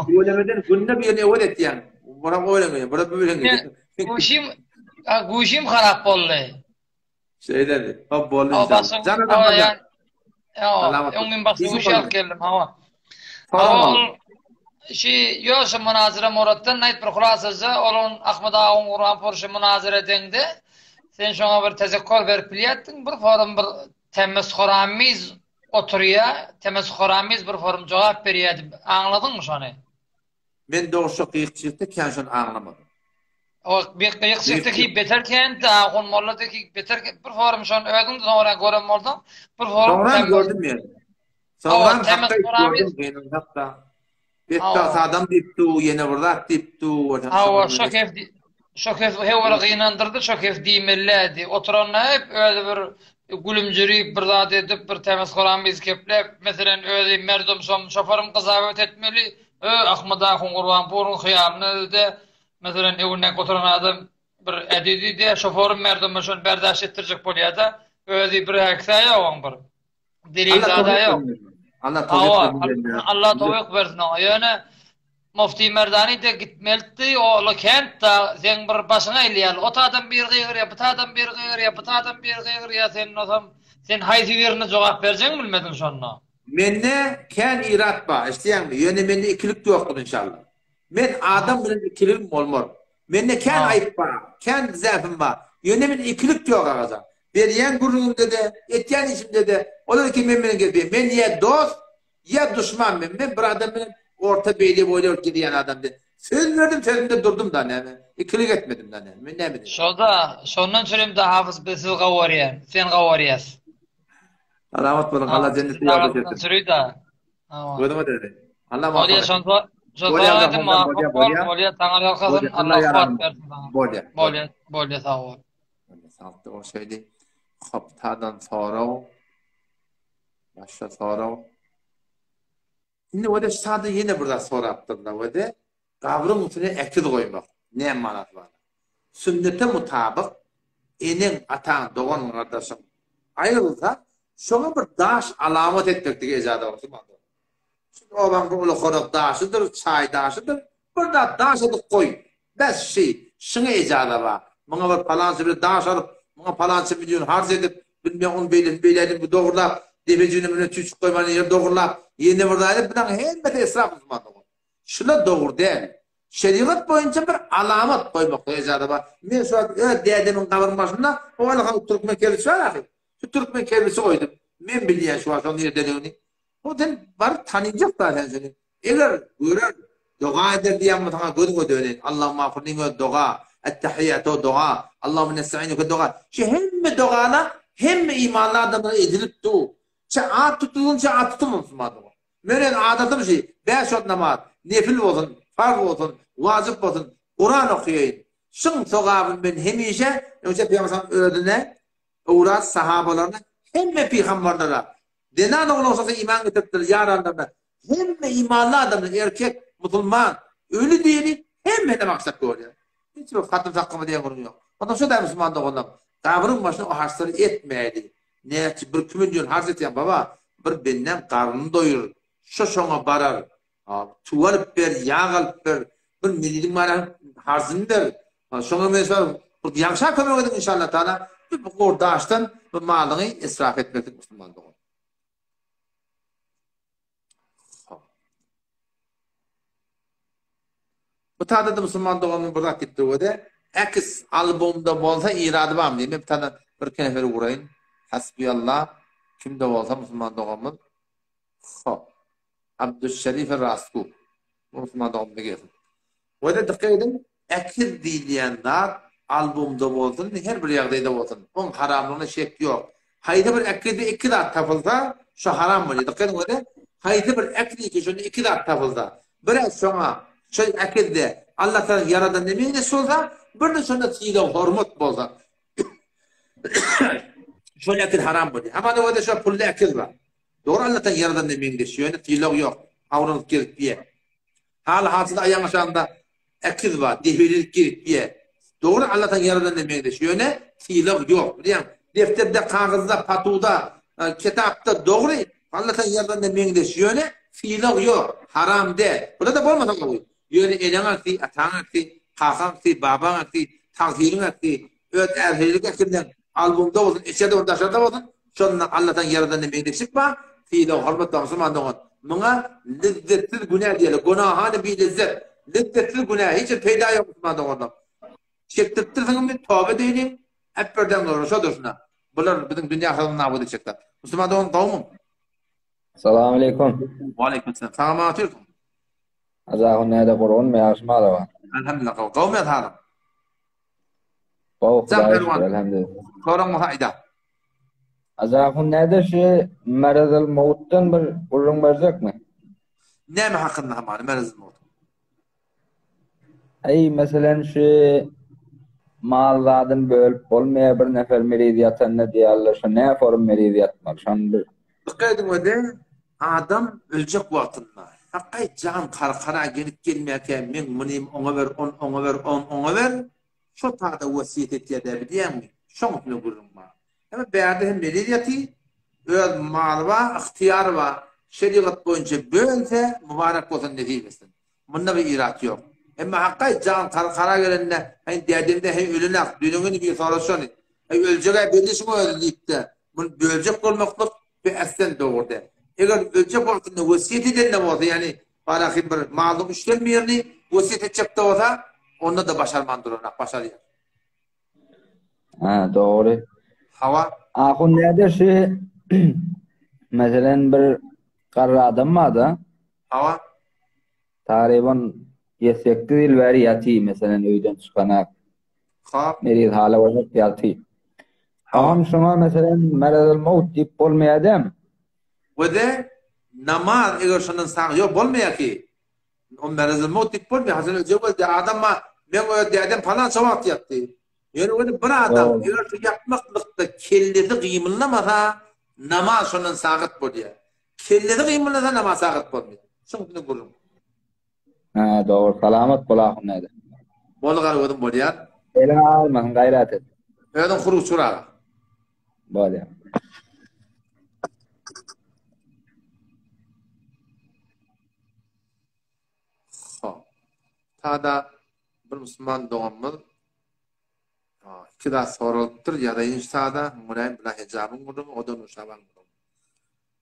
Ölemeden günde bir yerine öğret yani. Bana öyle bana böyle Guşim harap oldu. Dedi. Hop boldu inşallah. Canım da. Onun baksı uşak geldim hava. Hava yoşa münazara murattan nayt bir hulasızı olun Ahmet Ağa'nın Kur'an poruşu münazara dendi. Sen şuna bir tezekkür verip biliyattin. Bir forum bir temizhoramiz oturuyor. Temizhoramiz bir forum cevap veriyordu. Anladın mı şunu? Ben doğuşu kıyıkçılıkta kendisini anlamadım. O bir kıyıkçılıktaki beterken de on molladaki beterken bir forum şunu ödüm de sonra görüm oldum. Bir forum sonra gördüm yani. Sonra gördüm hatta. Hatta adam diptu yine burada diptu. Hava şokef hevara gıynandırdı şokef dimelledi. Oturanlar hep öyle bir gülümcürüyüp bir zat edip bir temizhoramiz keplep mesela öyle merdum şoförüm kızavet etmeli. Ahmet Ağa'nın Kur'an poruşu hıyarını de mesela evine oturan adam bir edidi de şoförüm merdum şunu berdaş ettirecek bolya da öyle bir heksaya olan bir. Deli zada yok. Allah tavuk versin. Yani Mufti Merdani de gitmeldi o kentta sen bir başına eliyal. O tadan bir gıyır ya, bu tadan bir gıyır ya, bu tadan bir gıyır ya sen haydi yerine cevap vereceksin bilmedin sonra. Menne ken irat ba, isteyen mi? Yöne menne ikilik yoktur inşallah. Men adam bilen ikilikim olmur. Menne ken ayıp ba, ken zafim ba. Yöne men ikilik yok ağaza. Beriyen gururum dedi, etyen işim dedi. Olur ki men gibi. Men ya dost ya düşman men. Men bir adam benim orta beyli boylu gidiyen adam dedi. Söz verdim sözümde durdum da ne? İkilik etmedim da ne? Men ne bileyim. Şondan söyleyeyim de hafız siz gavariyen. Sen gavariyas. Alamat bulun. Allah cenneti yolda etsin. Sürüyü da. Gördüm dedi. Allah muhafaza. Bolya şonda edim bolya tanar halkasın Allah kuvat versin bana. Bolya sağ ol. Sağ ol. O şeydi. Kaptadan sonra başta sonra şimdi o da sadece yine burada sonra yaptırdılar. O da kavrın üstüne ekil koymak. Ne manat var? Sünnete mutabık enin atan doğan kardeşim ayrılsa şuna bir daş alamet etmektik ecada olsun. Şimdi o ben böyle korak daşıdır, çay daşıdır. Burada daşıdık koy. Beş şey, şuna ecada var. Bana bir falansı bir daş alıp, bana falansı milyon harz edip, bilmem onun beylerini bir doğrulap, demecini tüçük koymanı yer doğrulap, yeni buradaydı. Bundan hemmeti esraf uzmandı. Şuna doğru değil. Şeriat boyunca bir alamet koymak ecada var. Ben şu an dedemin kabrın başında, o alakalı Türkmen kellisi var. Şu Türkmen kellisi koydum. Ben biliyorum şu an onun yerden. O den var tanıyacak da sen seni. Eğer görer dua eder diyen sana gödü dönen. Allah'ım mağfirlin dua, ettehiyatu dua, Allah'ım nestainuke dua. Şu hem duana hem imanlı adamlara edilip du. Çe at tutulun çe at tutulun madem. Menen adatım şey. Beş ot namaz, nefil olsun, farz olsun, vacip olsun, Kur'an okuyayım. Şun sokabın ben hemişe önce Peygamber öğretine uğraz sahabalarına hem peygamberlere Denan olursa iman getirdiler yaranlarına. Hem imanlı adamlar erkek Musulman ölü diyeni hem de maksat görüyor. Hiç bir katır takımı diye kurun yok. Ondan sonra da Müslüman da ondan. Kabrın başına o harçları etmeydi. Ne ki bir milyon harç eten baba bir benden karnını doyurur. Şoşona barar. Tuvalıp ber, yağalıp ber. Bir milyon bana harcını der. Şona mesela bu yakşa kömür edin inşallah Teala. Bir orada açtan bu malını israf etmektir Müslüman da. Bu taada da Müslüman doğanın burada gitti o da. Ekis albümde bolsa iradı var mı diyeyim. Bir tane bir keneferi uğrayın. Hasbiyallah. Kimde olsa Müslüman doğamın. Abdülşerif Rasku. Müslüman doğamda gelsin. O da dikkat edin. Ekir dileyenler albümde olsun. Her bir yerde olsun. Onun haramlığına şek yok. Haydi bir ekirde iki dağıt tafılsa şu haram mı? Dikkat edin o da. Haydi bir ekirde iki dağıt tafılsa. Biraz sonra şu ekirde Allah'tan yaradan demeyin de olsa bir de sonra tiyile hormat bolsa. Şöyle ekir haram bu. Ama da o da şu pullu ekir var. Doğru Allah'tan yaradan demeyin de şöyle tiyile yok. Avranıp girip diye. Hasıda ayağın aşağında ekir var. Dehilik girip diye. Doğru Allah'tan yaradan demeyin de şöyle tiyile yok. Yani defterde, kağızda, patuda, kitapta doğru Allah'tan yaradan demeyin de şöyle tiyile yok. Haram de. Burada da olmasa koyuyor. Yöne elen akti, atan akti, kakan akti, baban akti, takdirin akti, öt erhelilik aktinden albümde olsun, içeride olsun, dışarıda olsun, şundan Allah'tan yaradan demeydik çıkma, fiile hormatla Müslüman doğun. Buna lezzetli günah diyelim, günahane bir lezzet, lezzetli günah, hiç peyda yok Müslüman doğun. Çektirtirsin mi, tövbe değilim, hep birden doğru, şu dursun. Bunlar bizim dünya halına abudu çıktı. Müslüman doğun kavmum. Selamun aleyküm. Ve aleyküm selam. Selamun aleyküm. Azahun neyde Kur'un mu yaşma da var? Elhamdülillah. Kavmi yatağım. Kavuk da elhamdülillah. Soran muhaida. Azahun neyde şu merazıl mevuttan bir kurun verecek mi? Ne mi hakkında hamani merazıl mevut? Ay mesela şu malladın bölüp olmaya bir nefer meridiyatan ne diyarlar şu ne form meridiyat var? Şan bir. Dikkatim o de adam ölecek vaktında. Hakkay can karkara gelip gelmeyken men munim ona ver, ona ver, ona ver. Şu taada vasiyet etiye de biliyor musun? Şoňa görürüm var. Ama berde hem meridiyatı, öz mal var, ihtiyar var. Şeriat boyunca bölse mübarek olsun neticesin. Bunda bir irat yok. Ama hakkay can karkara gelenle hani derdinde hem ölünek, dününün bir soruşan. Öleceğe belirsin o öldükte. Bunu bölecek olmaklık bir esten doğurdu. Eğer ölecek vaktinde vasiyet eden ne olsa yani bana bir malum işlenmeyerini vasiyet edecek de olsa onda da başarmandır ona, başarıyor. Ha doğru. Hava? Ahun neyde şu mesela bir karra adam var da Hava? Tariban 7 yıl veri yatı mesela öyden çıkanak. Hap? Merid hala var yatı. Ahun şuna mesela merazıl mevut deyip olmaya dem. Ve de namaz eğer şunun sağ yok olmuyor ki. O merazıl mevut deyip olmuyor. Hasan ölecek de adam ben o derdim falan savak yaptı. Yani öyle bir adam eğer şu yapmaklıkta kelleti kıyımlanmasa namaz şunun sağıt buluyor. Kelleti kıyımlanmasa namaz sağıt buluyor. Şunu görürüm. Ha doğru. Salamat kulağın neyde. Bolgar odun buluyor. Ele almasın gayret et. Ödün kuru çurağı. Böyle. Tada bir Müslüman doğumuz iki daha sorultur ya da insada mülayim bila hicabın kurdum, odun uşaban kurdum.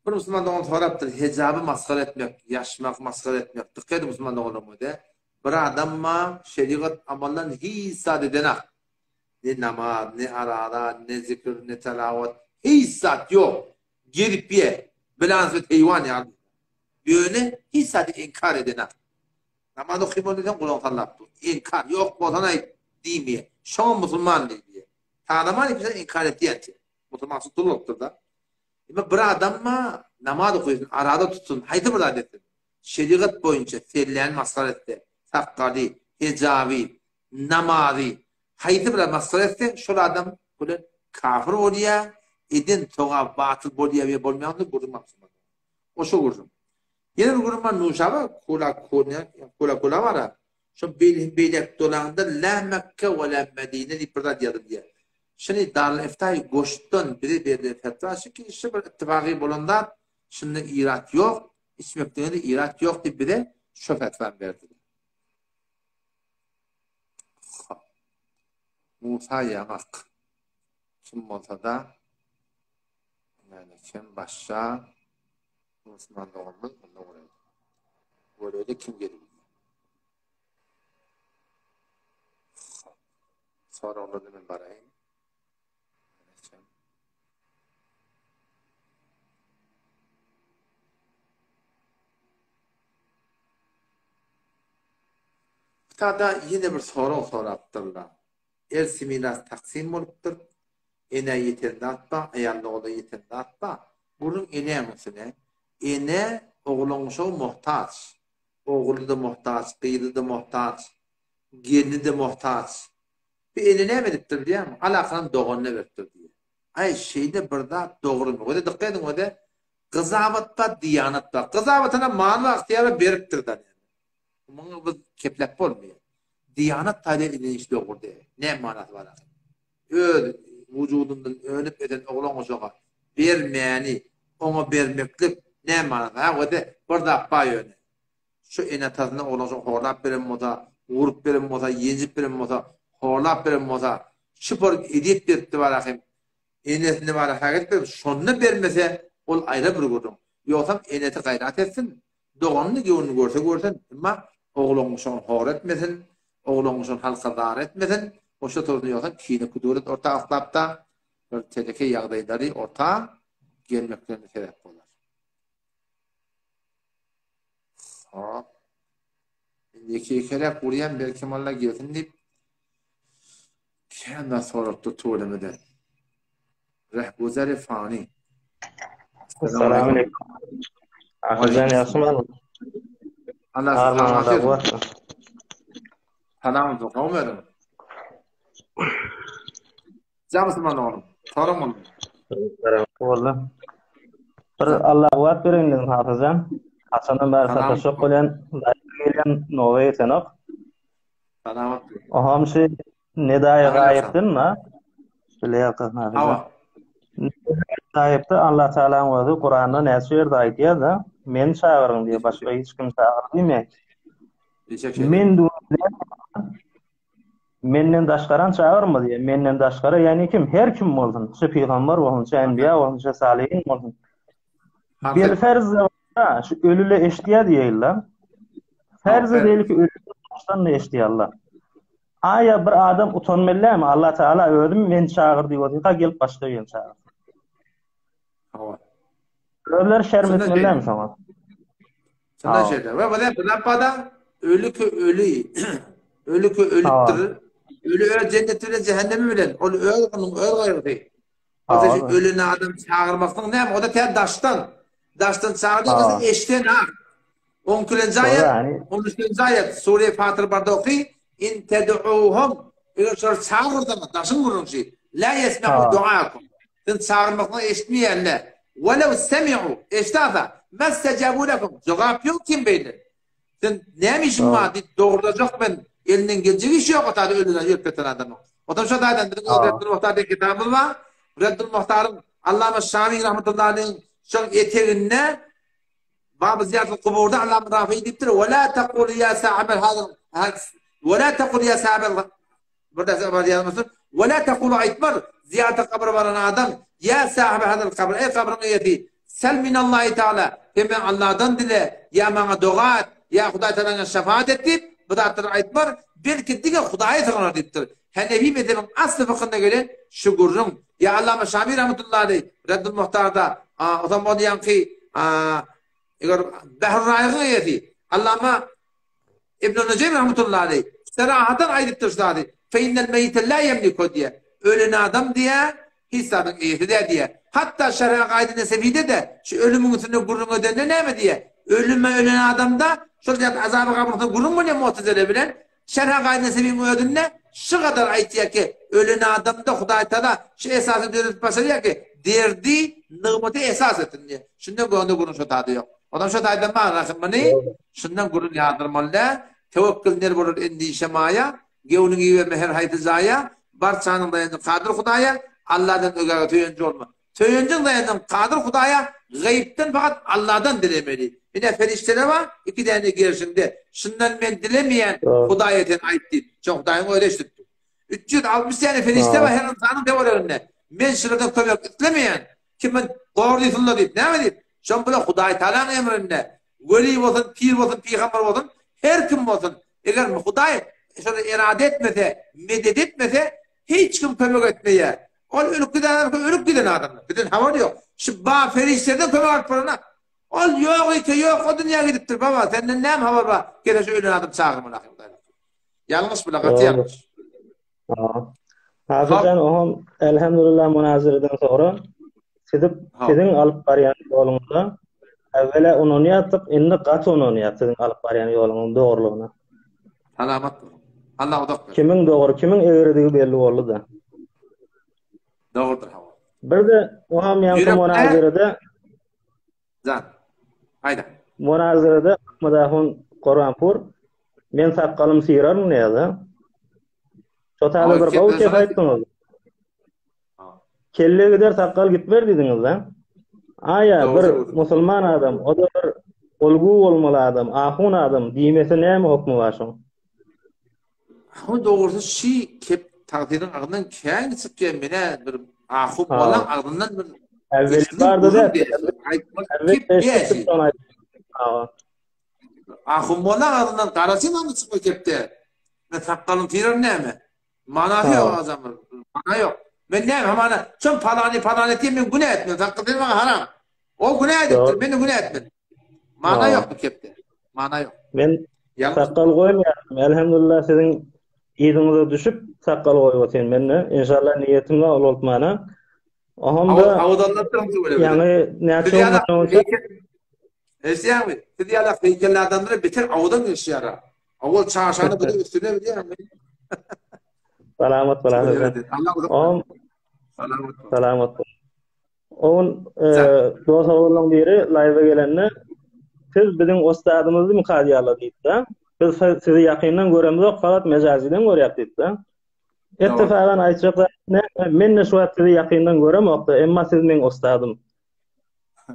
Bir Müslüman doğum soraptır, hicabı maskar etmek, yaşmak, maskar etmek. Tıkkaydı Müslüman doğum de. Bir adamma şeriat amallan hiç sade denek. Ne namaz, ne arada, ne zikir, ne telavat. Hiç sade yok. Girip ye. Bilans ve heyvan yani. Böyle hiç sade inkar edenek. Namazı kıyma neden kulağın tallaptı? İnkar. Yok botanay diyemeye. Şoň Müslüman diye. Tadaman ikisi inkar etdiýär. Müslüman tutulupdyr da. Ama bir adamma namaz okuýsun, arada tutsun, haýdy bir adetdir. Şeriat boyunca ferlerini maskar etdi. Takkali, hicabi, namazi. Haýdy bir maskar etdi, şol adam böyle kafir bolýar, edin toğa batıl bolýar we bolmaýandy gurulmak. O şo gurulmak. Yine bir guruma nuşaba kula var. Şu beylek dolağında la Mekke ve la Medine deyip burada diyadı diye. Şimdi Darül İftah'ı goştun biri bir fetvası ki işte bir ittifakı bulundan şimdi irat yok, içmekten de irat yok diye biri şu fetva verdi. Musa yamak. Kim olsa da yani kim başça Müslüman da olmaz, bunda oraya. Böyle de kim geliyor? Sonra onu da ben barayım. Tada yine bir soru sorattırlar. Ersi miras taksim oluptur. Ene yeterli atma, ayarlı oğlu yeterli atma. Bunun ene misine? Ene oğlunuşa muhtaç. Oğlu da muhtaç, kıydı da muhtaç, gelini de muhtaç. Bir ene ne veriptir diye mi? Alakanın doğanına veriptir diye. Ay şeyde burada doğru mu? O da dikkat edin o da kızavatla diyanatla. Kızavatına manu ihtiyarı veriptir de. Bunu biz keplep olmuyor. Diyanat tali ilinişli olur diye. Ne manası var? Vücudundan önüp eden oğlan oşağa vermeyeni, ona vermeklik ne manası var? O da burada bayönü. Şu enatasına oğlan oşağa horlap verin moza, vurup verin moza, yencip verin moza, horlap verin moza, şıpır edip verdi var akım. Enesini var hareket verin, şonunu vermese ol ayrı bir gurur. Yoksa eneti gayret etsin. Doğanını gönlünü görsen ama oğlan oşağa hor etmesin. Oğlunuzun halka dar etmedin. O şu torunu yoksa kini kuduret orta atlapta bir tehlike yağdayları orta gelmeklerine sebep olur. İki kere kuruyan belki malla gelsin deyip kendi sorup tuğulemeden. Rehbuzeri fani. Selamun aleyküm. Ahizan Yasman. Allah razı Selam olsun. Ömer'im. Jamsman oğlum. Sorum oldu. Valla. Bir Allah vaat verin hafızan. Hasan'ın bari Photoshop bilen gelen novayı senok. Selamat. O hamsi nedaya gayiptin mi? Bileyakın hafızan. Gayipti Allah Teala'nın vaadi Kur'an'da nesir dayıya da men çağırın diye başka hiç kim çağırın demek. Men menden daşkaran çağırma diye. Menden daşkara yani kim? Her kim bolsun. Şu peygamber bolsun, enbiya bolsun, salihin bolsun. Bir ferz var. Şu ölüle eştiya diyeler. Ferz değil ki ölüle baştan ne eştiyalar. Aya bir adam utanmalı mı? Allah Teala öldüm men çağır diyor. Ha gelip başka yer çağır. Ölüler şerm etmeli mi sana? Sana şeyler. Ve bu pada ölü ki ölü. Ölü ki ölüttür. Ölü cennet ile cehennemi bilen. O öl gayrı. O da ölüne adam çağırmaktan ne? O da ter daştan çağırdı eşten ha. 10. ayet, 13. ayet Sure Fatır barda okuy. İn ted'uhum eğer çağırdı mı? Daşın vurun şey. La yesme'u duakum. Sen çağırmaktan eşitmeyenler. Velev semi'u eştafa mestecabu lekum. Cevap yok kim beyler. Sen neymişim maddi doğrulacak ben elinden gelecek iş yok o tadı ölüden yürpeten adamı. O da şu daydan dedik Reddül Muhtar'da kitabı var. Reddül Muhtar'ın Allame Şamî rahmetullah'ın şu eteğine bazı ziyaret kuburda Allame Rafi'i diptir. Ve la tekul ya sahibel hadıl ve la tekul ya sahibel burada sabah yazmasın. Ve la tekul aytmar ziyarete kabri varan adam ya sahibi hadıl kabri ey kabrin üyeti sel minallahi teala hemen Allah'tan dile ya bana dua et ya Huday Teala'ya şefaat etip bu da aytmar belki dige Huday'a tığınar deyiptir. Hanefi mezhebinin aslı fıkhında göre şu gurrun ya Allame Şamî rahmetullahi aleyh Reddül Muhtar'da o zaman diyen ki Behr Râyı'nın yeti Allame İbn-i Necim rahmetullahi aleyh serahatan aydiptir şahdi fe innel meyyite la yemliku diye ölün adam diye hissabın iyisi de diye hatta şer'a gaydi nesefide de şu ölümün üstüne gurrun ödenle ne mi diye ölen adamda şurada azabı kabrında gurrun mu ne muhtezele bilen şer'a gaydi nesefinin ödünne şu kadar aytiya ki ölen adamda Huday Teala şu esası dönüp basarıya ki derdi nığmeti esas etin diye. Şimdi bu anda bunun şu tadı yok. Adam şu daydan bana rakımını şundan gurun yağdırmalı. Tevekküller bulur endişemaya. Gevnin gibi meher haytızaya. Barçanın dayanın kadir Hudaya. Allah'dan ögâge töyönci olma. Töyöncün dayanın kadir Hudaya. Gayipten fakat Allah'dan dilemeli. Yine ferişteler var. 2 tane girişinde. Şundan ben dilemeyen Hudaya'dan ait değil. Çok Hudaya'nı öyle işlettim. 360 tane ferişte var her insanın devalarında. Men şuradan kömek etlemeyen. Kimin doğru yıfırla deyip ne mi deyip? Şun böyle Huday Teala'nın emrinde. Veli olsun, pir olsun, peygamber olsun. Her kim olsun. Eğer Huday şöyle irade etmese, medet etmese hiç kim kömek etmeye. Ol ölüp giden adamlar. Giden hava yok. Şu bağ ferişlerden kömek etmeye. Ol yok ki yok o dünya gidiptir baba. Senden ne hava var? Gene şu ölün adam çağırma. Yalnız bu laqatı yanlış. Hafizan ohum elhamdülillah münazireden sonra sizin alıp barayan yolunuzda evvela onu yaptık, şimdi kat onu yaptık alıp barayan yolunun doğruluğuna. Selamat. Allah odak. Kimin doğru, kimin eğrediği belli oldu da. Doğrudur. Bir de ohum yankı münazirede Zan. Hayda. Münazirede Ahmadahun Koranpur men saqqalym siýrar ne ýa-da? Şotaly bir gawy kep aýtdyňyz. Kelle gider saqqal gitber didiňiz da. Aya bir musulman adam, o da bir olgu bolmaly adam, ahun adam diýmese näme hukmy bar şoň? O dogrusu şi kep taqdirin agyndan käň çykýan mene bir ahun bolan agyndan bir evvel barda da ahun bolan agyndan garasyn andy çykma kepde. Men saqqalym tirer näme? Mana yok o zaman. Mana yok. Ben ne hamana çön palani diye men günah etmem. Saqqal haram. O günah ettir. Beni günah etmem. Mana yok bu kepde. Mana yok. Men saqqal goýmaýarym. Elhamdülillah sizin ýygyňyza düşüp saqqal goýup otyň menne. İnşallah niýetimle olmana. Ahanda awdanlatdym böyle. Yani näçe Eşyami, diýala heykellerden biri beter awdan ýaşýar. Awal çaşany bir üstüne bilýärmi? Salamat. Salamat. On dostlarımdan biri live'a gelenle siz bizim ustadymyzy mukadiýala diýdi. Biz sizi ýakyndan göremiz, fakat mejaziden görýär diýdi. Ettifagan aýtjak men şu wagt sizi ýakyndan göremokdy, emma siz men ustadym.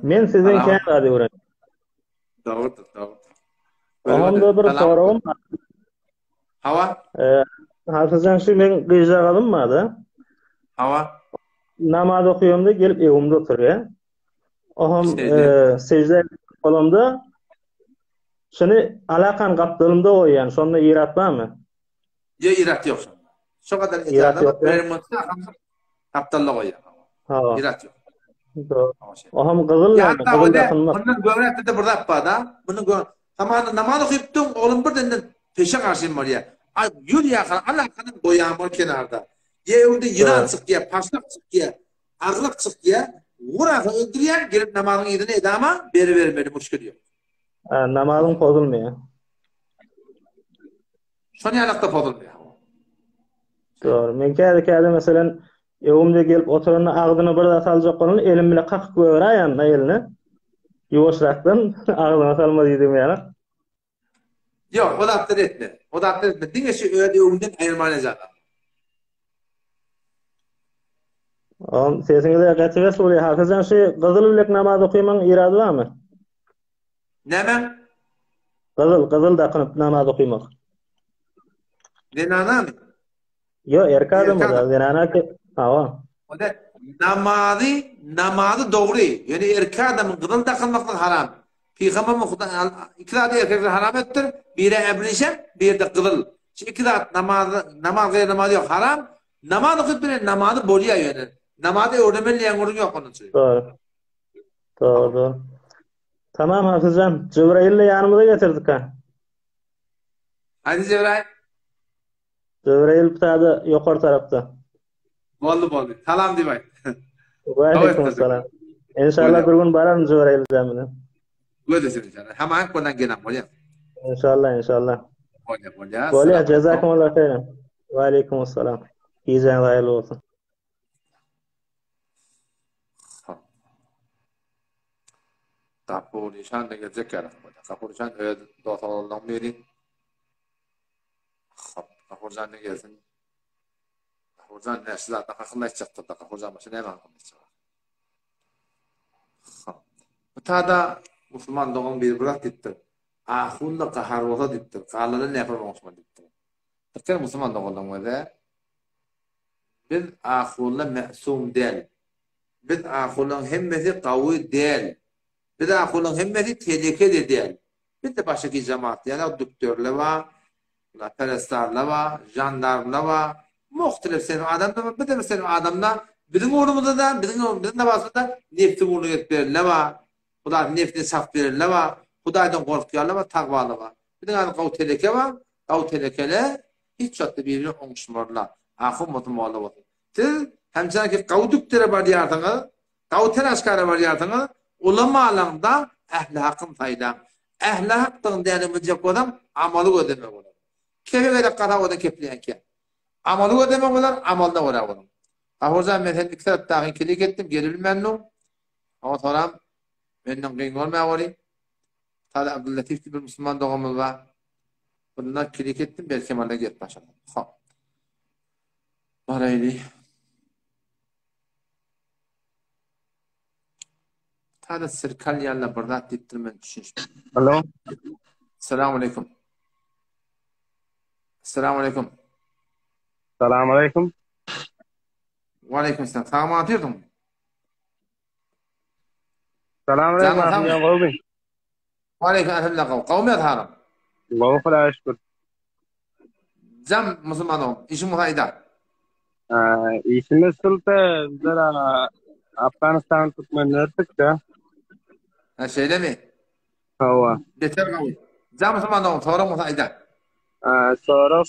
Men sizin käňäde görem. Doğrudur. Onda bir sorum. Hava? Hafizan şu men gyjagadım da. Hava? Namaz okuýamda gelip evimde oturýar. Oham secde bolanda şunu alakan gapdylymda goýan, şonda irat barmy? Ýa irat ýok. Şu kadar irat bermekde gapdalla goýan. Ha. Irat ýok. Oham gyzyl dakynmak. Bundan göwretde de burada da. Bunu tamam namaz okuýpdyň, oğlum birden peşe karşym bolýar. Ay ýür ýakan alakanın goýan kenarda. Ýewde ýıran çykýar, paşlak çykýar, aglyk çykýar. Wuraga öldürýär, gelip namazyny ýedine edama beri bermeli müşkil ýok. Namazyň pozulmaýar. Şonu ýalakda pozulmaýar. Doğru. Men käde meselen evimde gelip oturanyň agdyny bir da saljak bolan elim bilen qakyp goýarýan elini. Ýuwaşrakdan agdyna salma diýdim ýa. Yok, o da aptal etme. Diňe şu öýde öňünden aýyrmaly zat. Sesiňizde gatyga soruyor. Hafizan şu gyzyl bilek namaz okuýman irady barmy? Näme? Gyzyl dakynyp namaz okuýmak. Denanamy? Yo, erkadym da, denana ki. Hawa. O da namazy dogry. Yani erkadym gyzyl dakynmakdan haram. Peygamber Huda ikilade erkekler haram ettir. Biri eblişem, biri de gyzyl. Şu ikilade namaz gaýr namaz ýok haram. Namaz okup bilen namazy bolýar ýöne. Namazy öwremelýän gurun ýok onun üçin. Doğru. Tamam Hafizcan. Cebrail'le yanımıza getirdik ha. Hadi Cebrail. Cebrail pitadı yukarı tarafta. Boldy. Salam diýip. Aleykümselam. İnşallah bir gün baram Cebrail jamyna. Gödesin inşallah. Hemen konan gelen bolýar. İnşallah. Bolýar. Bolýar, jazakumullah khairan. Wa aleykümselam. İýiň haýyrly bolsun. Kapurişan da gelecek gerek burada. Kapurişan öyle dotalarından beri. Kapurişan da gelsin. Kapurişan ne zaten akıllı çıktı da Kapurişan başı ne akıllı çıktı. Bu tada Müslüman doğum bir bırak gitti. Ahulla kaharvata gitti. Kalları ne yapamaz mı gitti. Tekrar Müslüman doğum var. Biz ahulla me'sum değil. Biz ahullun hemmeti kavi değil. Biz ahullun hemmeti tehlikeli değil. Bir de başka cemaat yani doktorlar var, perestlarlar var, jandarmalar var. Muhtelif senin adamda var. Bir de senin adamda bizim uğrumuzda da bizim de basında nefti uğrunu etberler var. Hudaýyň nefsine saf berenler var. Hudaýdan gorkýarlar var, tagwalar var. Bir de gaw teleke var. Gaw telekele hiç çatda birini oňuşmarlar. Ahym mutmaly boldy. Siz hemçinki gawduklara bar ýardyňyz, gaw teraskara bar ýardyňyz, ulama alanda ähli hakym taýdan. Ähli hakdyň däli jep adam amaly ödemek bolar. Kebegede qara oda kepleýänki. Amaly ödemek bolar, amalda bolar. Ahozan men hep kitap taýyn kilik etdim, gelbilmändim. Ama soram menden gyn bolmaýary. Tada Abdullatif bir Müslüman doğumuz var. Bundan kilik ettim, belki mala get başladım. Hop. Barayli. Tada sirkal yalla birdat dittirmen düşünüşüm. Alo. Assalamu alaikum. Assalamu alaikum. Assalamu alaikum. Wa alaikum salam. Tamam atıyordum. Assalamu alaikum. Ya Gawbi. Wa alaikum assalam. Qawmi atharam. Allahu khala şükür. Cam Müslümanım. İşim muhayda. İşimiz sulta zara Afganistan Türkmenlerdik de. Ha şeyle mi? Hava. Beter qawmi. Cam Müslümanım. Sonra muhayda. Sonra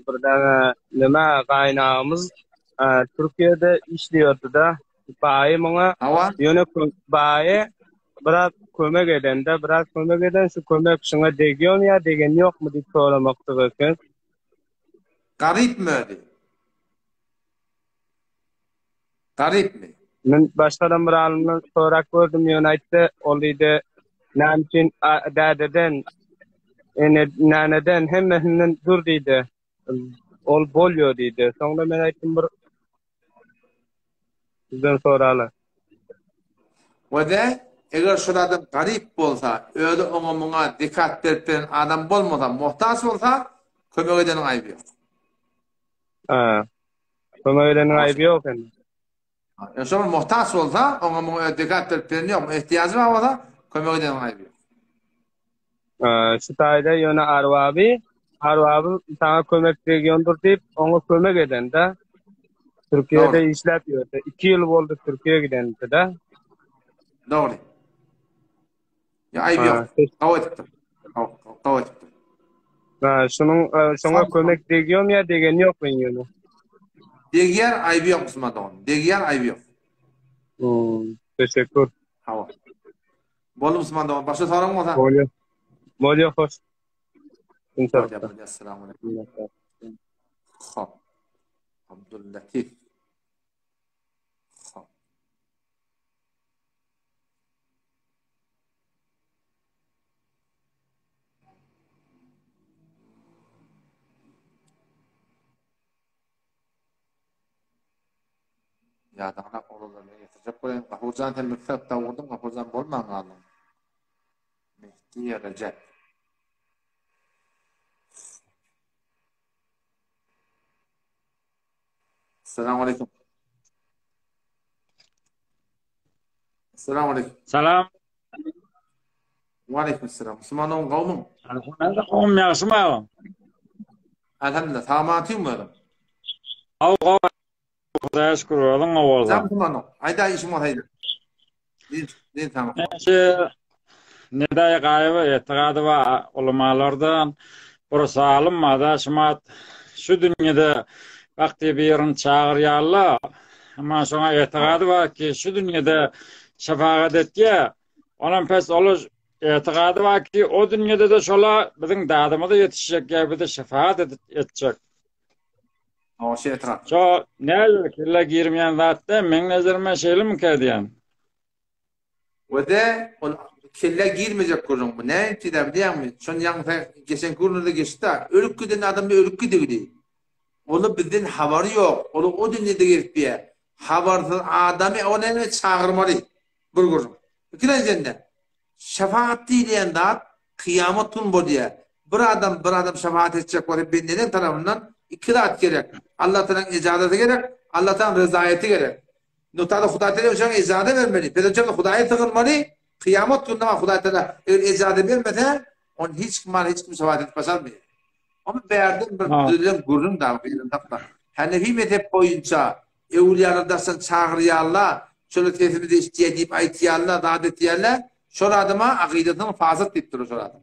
bir tane nima qaynağımız Türkiye'de işliyordu da bayi bana yöne bayi biraz kömek eden de biraz kömek eden şu kömek şuna degiyor ya degen yok mu diye sormakta ekan. Garip mi öyle? Garip mi? Men başkadan bir alımdan sorak gördüm United'de olaydı namçin dadeden naneden hemmesinden dur dedi. Ol bolyo dedi. Sonra ben aytdım bir sizden soralar. Ve de eğer şuradan garip bolsa, öyle ona dikkat eden adam bolmasa, muhtaç olsa kömek edenin ayıbı yok. Kömek edenin ayıbı yok yani. Yaşamı muhtaç olsa, ona dikkat eden yok. İhtiyacı var da kömek edenin ayıbı yok. Şu tayda yöne arvabı sana kömek ediyordur deyip ona kömek eden de Türkiye'de işlep yiyordu. 2 yıl oldu Türkiye'ye giden de. Doğru. Ya ayıbı yok. Kavatiptir. Kavatiptir. Şuna kömek ediyorum ya degen yok ben yönü. Degiyer ayıbı yok Müslüman doğum. Degiyer ayıbı yok. Teşekkür. Hava. Bolu Müslüman doğum. Başka soran mı olsa? Molyo hoş. İnşallah. Esselamu aleyküm. Hop. Abdüllatif. Hop. Ya da ana oğullarına getirecek koyayım. Gafurcan temizlik davurdum. Gafurcan bolman aldım. Mehdi Recep. Assalamu alaikum. Assalamu alaikum. Salam. Wa alaikum salam. Müslümanın kavmin. Alhamdulillah kavmin yaxşımı? Elhamdülillah. Tamatiyum mu? Aw Xudoya şükür olun awalda. Zam Müslümanın. Ayda işim var haydi. Din tamam. Neday gaýby etiqady we ulamalardan bir salınmada şumat şu dünýede wagty birin çagyrýarlar. Ama şoňa etiqady bar ki şu dünýede şefaat etýär. Onan pes oluş etiqady bar ki o dünýede de şola biziň dadymyza ýetişjek ýa-da şefaat etjek. O şey etiqad. Şo näle kille girmeýän zatda meň nezerime şeýle mi kerdiýän? Ve de kelle girmeyecek kurun bu. Ne ki de biliyor musun? Şun yan geçen kurunda geçti. Ölük giden adam bir ölük gidi. Onu bizden haberi yok. Onu o dünyada gelip habersız adamı ona çağırmalı. Burgurun. İkinciden şefaat diyen de kıyamet gün bu diye. Bir adam şefaat edecek var. Neden tarafından ikiraat gerek. Allah'tan icazeti gerek. Allah'tan rızayeti gerek. Nutada Huda Teala hocam icazet vermeli. Pedagoglar Huda'ya tığınmalı. Kıyamet gününde Huda Teala icazet vermeden on hiç kim şefaat et başarmıyor. Ama beğerdim bir gurun da Hanefi mezhep boyunca evliyalardan çağırıyarlar, şöyle tefsirde isteyip aytiyarlar, davet etiyarlar, şöyle adama akidetini fasık deyiptir o şöyle adama.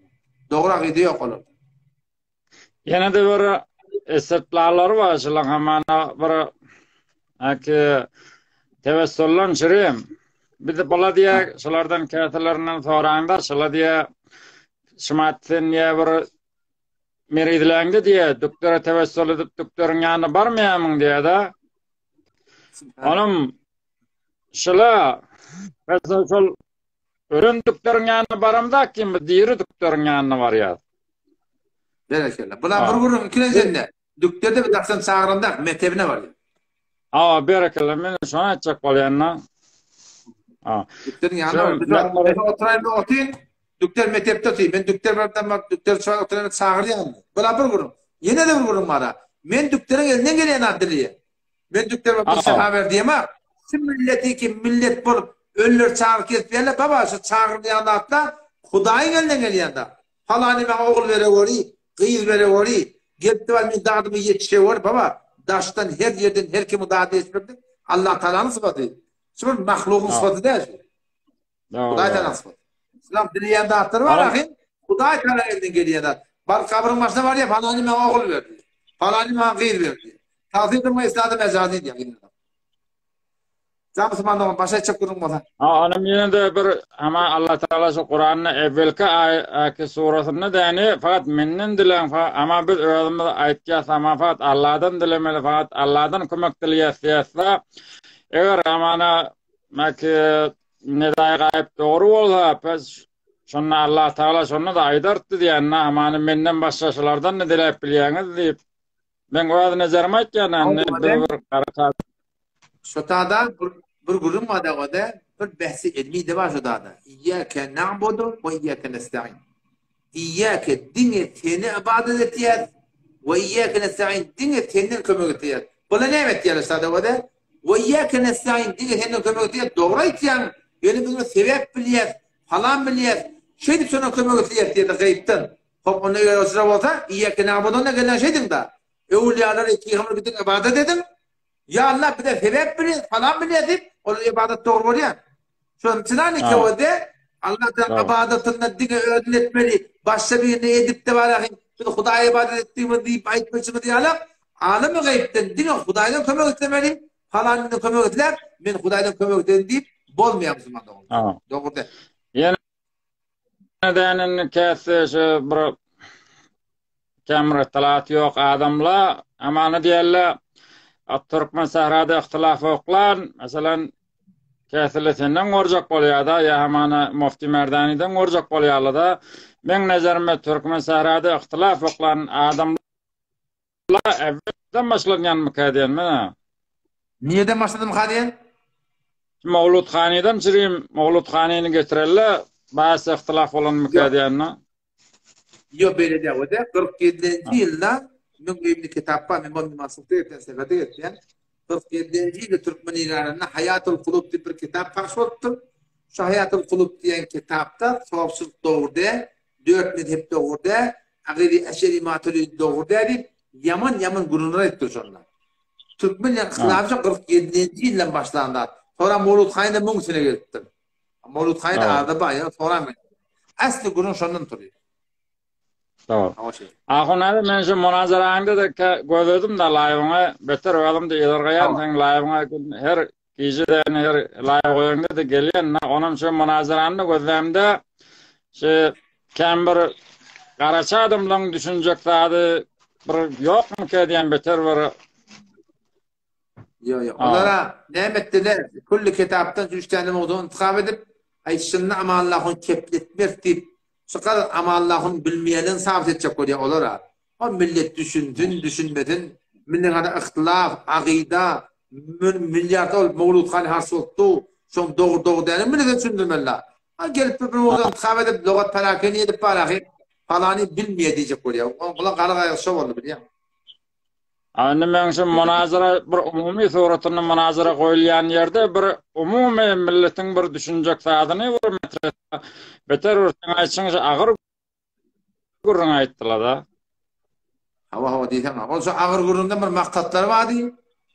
Doğru akide yok olur. Yine de bir esirtlarlar var, şöyle hemen bir tevessüllen çürüyüm. Bir de bala diye, şulardan kâtilerinden sorağında, şöyle diye şımattın ya bir meridlendi diye, doktora tevessül edip doktorun yanına barmayamın diye de, onun şöyle, mesela şöyle, ölün doktorun yanına baramda kim, diğeri doktorun yanına var ya. Berekeler. Bula bir vurun ikincinde. Doktorda bir taksan çağırında mektebine var ya. Berekeler. Ben şunu açacak olayanla. Doktorun yanına var. Oturayım otayım. Doktor mektepte otayım. Ben doktor şu an oturayım çağırdı yanına. Bula bir vurun. Yine de bir vurun bana. Ben doktorun elinden gelen adlıyım. Ben doktor bir sefer ver diyemem. Şimdi milleti ki millet bulup ölür çağır kesmeyenler baba şu çağırdı yanına atla. Hudayın elinden gelen da. Falani ben oğul vere ori. Kıyız vere ori. Gelip de var min dağdımı yetişe ori baba. Daştan her yerden her kimi dağda yetişmektir. Allah Teala'nın sıfatı. Şimdi mahlukun sıfatı değil. Huday Teala'nın sıfatı. İslam dileyen dağıtları var akın. Huday Teala elinden geliyen dağıt. Bar kabrın başına var ya falani ben oğul verdi. Falani ben kıyız verdi. Tavsiye durma İslam'da mecazi diye. Sen Müslümanların başa çıkırın mı? Anam yine de bir ama Allah Teala şu Kur'an'ın evvelki surasını deni fakat minnen dilen ama biz özümüz aytacağız ama fakat Allah'tan dilemeli fakat Allah'tan kömek dileyesiyse eğer amana maki nedaya gayip doğru olsa biz şunna Allah Teala şunu da aydarttı diyenle amanı minnen başlaşılardan ne dileyip biliyeniz deyip ben o adı nezerime etken bir karakat şu tada bir gurum var da bir bahsi ilmi de var şu tada. İyyâke na'budu ve iyyâke nesta'in. İyyâke dine teni ibadet etiyat ve iyyâke nesta'in dine teni kömek etiyat. Buna ne etiyat şu tada da? Ve iyyâke nesta'in dine teni kömek etiyat. Doğru etiyat. Yani bunu sebep biliyat, falan biliyat. Şey de sonra kömek etiyat diye de gayipten. Hop ona göre o sıra olsa iyyâke na'budu'na gelen şeydim da. Evliyalar iki hamur gidin ibadet edin. Ya Allah bir de sebep biliyat, falan biliyat. Onun ibadet doğru oluyor. Şu için ki o de Allah'tan ibadetinde dine öğretmeli. Başka birini edip de var. Hudaya ibadet ettiğimi deyip ayetmişimi diyelim. Alem-i gayipten dine Hudaya'dan kömek etmeli. Falanını kömek ettiler. Ben Hudaya'dan kömek ettim deyip bolmayan Müslüman doğru. Doğru de. Yani nedenin kesi şu bir kemre talat yok adamla ama ne diyorlar Türkmen sahrada ihtilaf oklan mesela kesilisinden orcak bolýar da ya hamana Mufti Merdani'den orcak bolýarlar da men nazarymda Türkmen sahrada ihtilaf oklan adamlar evvelden başlayan mükadiyen mi? Niyeden başladım mükadiyen? Mevlud Hani'den çireyim Mevlud Hani'ni getirerler bazı ihtilaf olan mükadiyenle. Yok böyle de o da 47. yılda men bir kitapta men masukta etsefade etken 47. yılda Türkmen İran'ına Hayatul Kulub diye bir kitap paylaşıldı. Şu Hayatul Kulub diyen kitapta sahipsiz doğruda 4 mezhep doğruda Agiri Eşeri Maturidi doğruda deyip Yaman gururlar etti şunlar. Türkmen ihtilafı 47. yıldan başlandı. Sonra Mevlud Hani'de mung sene geldi. Mevlud Hani'de arada bayağı sonra mı? Aslı gurur şundan duruyor. Tamam. Ahunada men şu münazaranda da gözledim da live'ına beter oğlum da ilerleyen sen live'ına her kişiden her live oyunda da gelen onun şu münazaranda gözlemde şu kember karaça adamların düşünecekleri bir yok mu ki diyen beter var. Yok. Onlara ne ettiler? Kulli kitaptan 3 tane mevzu intikam edip Ayşınna ama Allah'ın kepletmek deyip şu kadar ama Allah'ın bilmeyenin sabit edecek oluyor olur ha. O millet düşündün, düşünmedin. Millet ana ihtilaf, akida, milyarda ol, Mevlud Khani Harsoltu, son doğru derim, millet düşündürmeler. Ha gelip bir oradan tıkab edip, logat perakeni edip parakı falanı bilmeye diyecek oluyor. Kula karagaya şov oldu biliyor. Anne mense münazara bir umumi suratını münazara koyulyan yerde bir umumi milletin bir düşünecek saadını bir metre beter ursun aytsanız ağır gurrun ayttılar da. Hava diyeceğim. O şu ağır gurrunda bir maktatları vardı.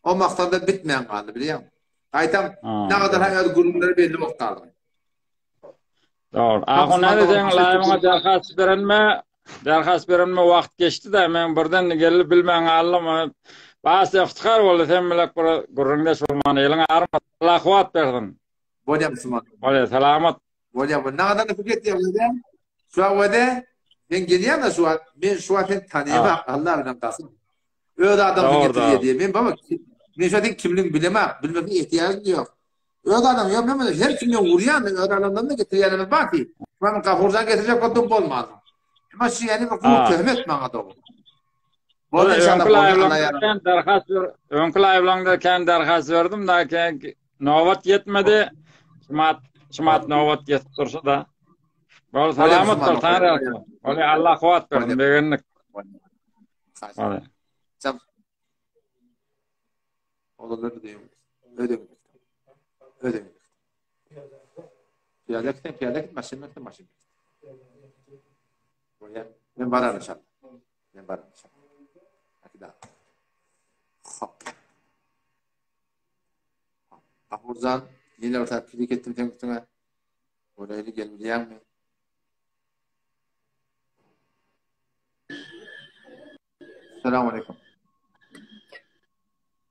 O maktatta bitmeyen kaldı biliyor musun? Aytam ne kadar hayal gurrunları belli maktadı. Doğru. Ağın nereden layığına derhas verenme vakt geçti de men birden gelip bilmeyen allama bazı iftihar oldu temmelek bir gurrunda şurman elin arma Allah kuvat verdin. Bolya Müslüman. Bolya selamet. Bolya bu ne kadar fikret yapıyordu? Şu avada ben geliyem de ben şu an tanıyamam Allah bilen kalsın. Öyle adam getiriyor diye ben baba ben şu an kimliğini bilemem bilmeme ihtiyacım yok. Öyle adam yok ben her kimle uğrayan öyle adamdan da getiriyorlar bak ki. Ben kafurdan getirecek kodum olmaz. Ama şu yani bu töhmet bana doğru. Bu önkül ayvlandarken derhas verdim da novat yetmedi. Şumat novat yetip dursa da. Bol selamet ol Tanrı. Oli Allah kuvat versin begenlik. Oli. Çam. Olanları diyeyim. Öyle. Piyadekten maşın. Ben vararım inşallah. Akida. Ahmurzan yine orta pilik ettim temizleme. Oraya gelmeyeceğim mi? Selamünaleyküm.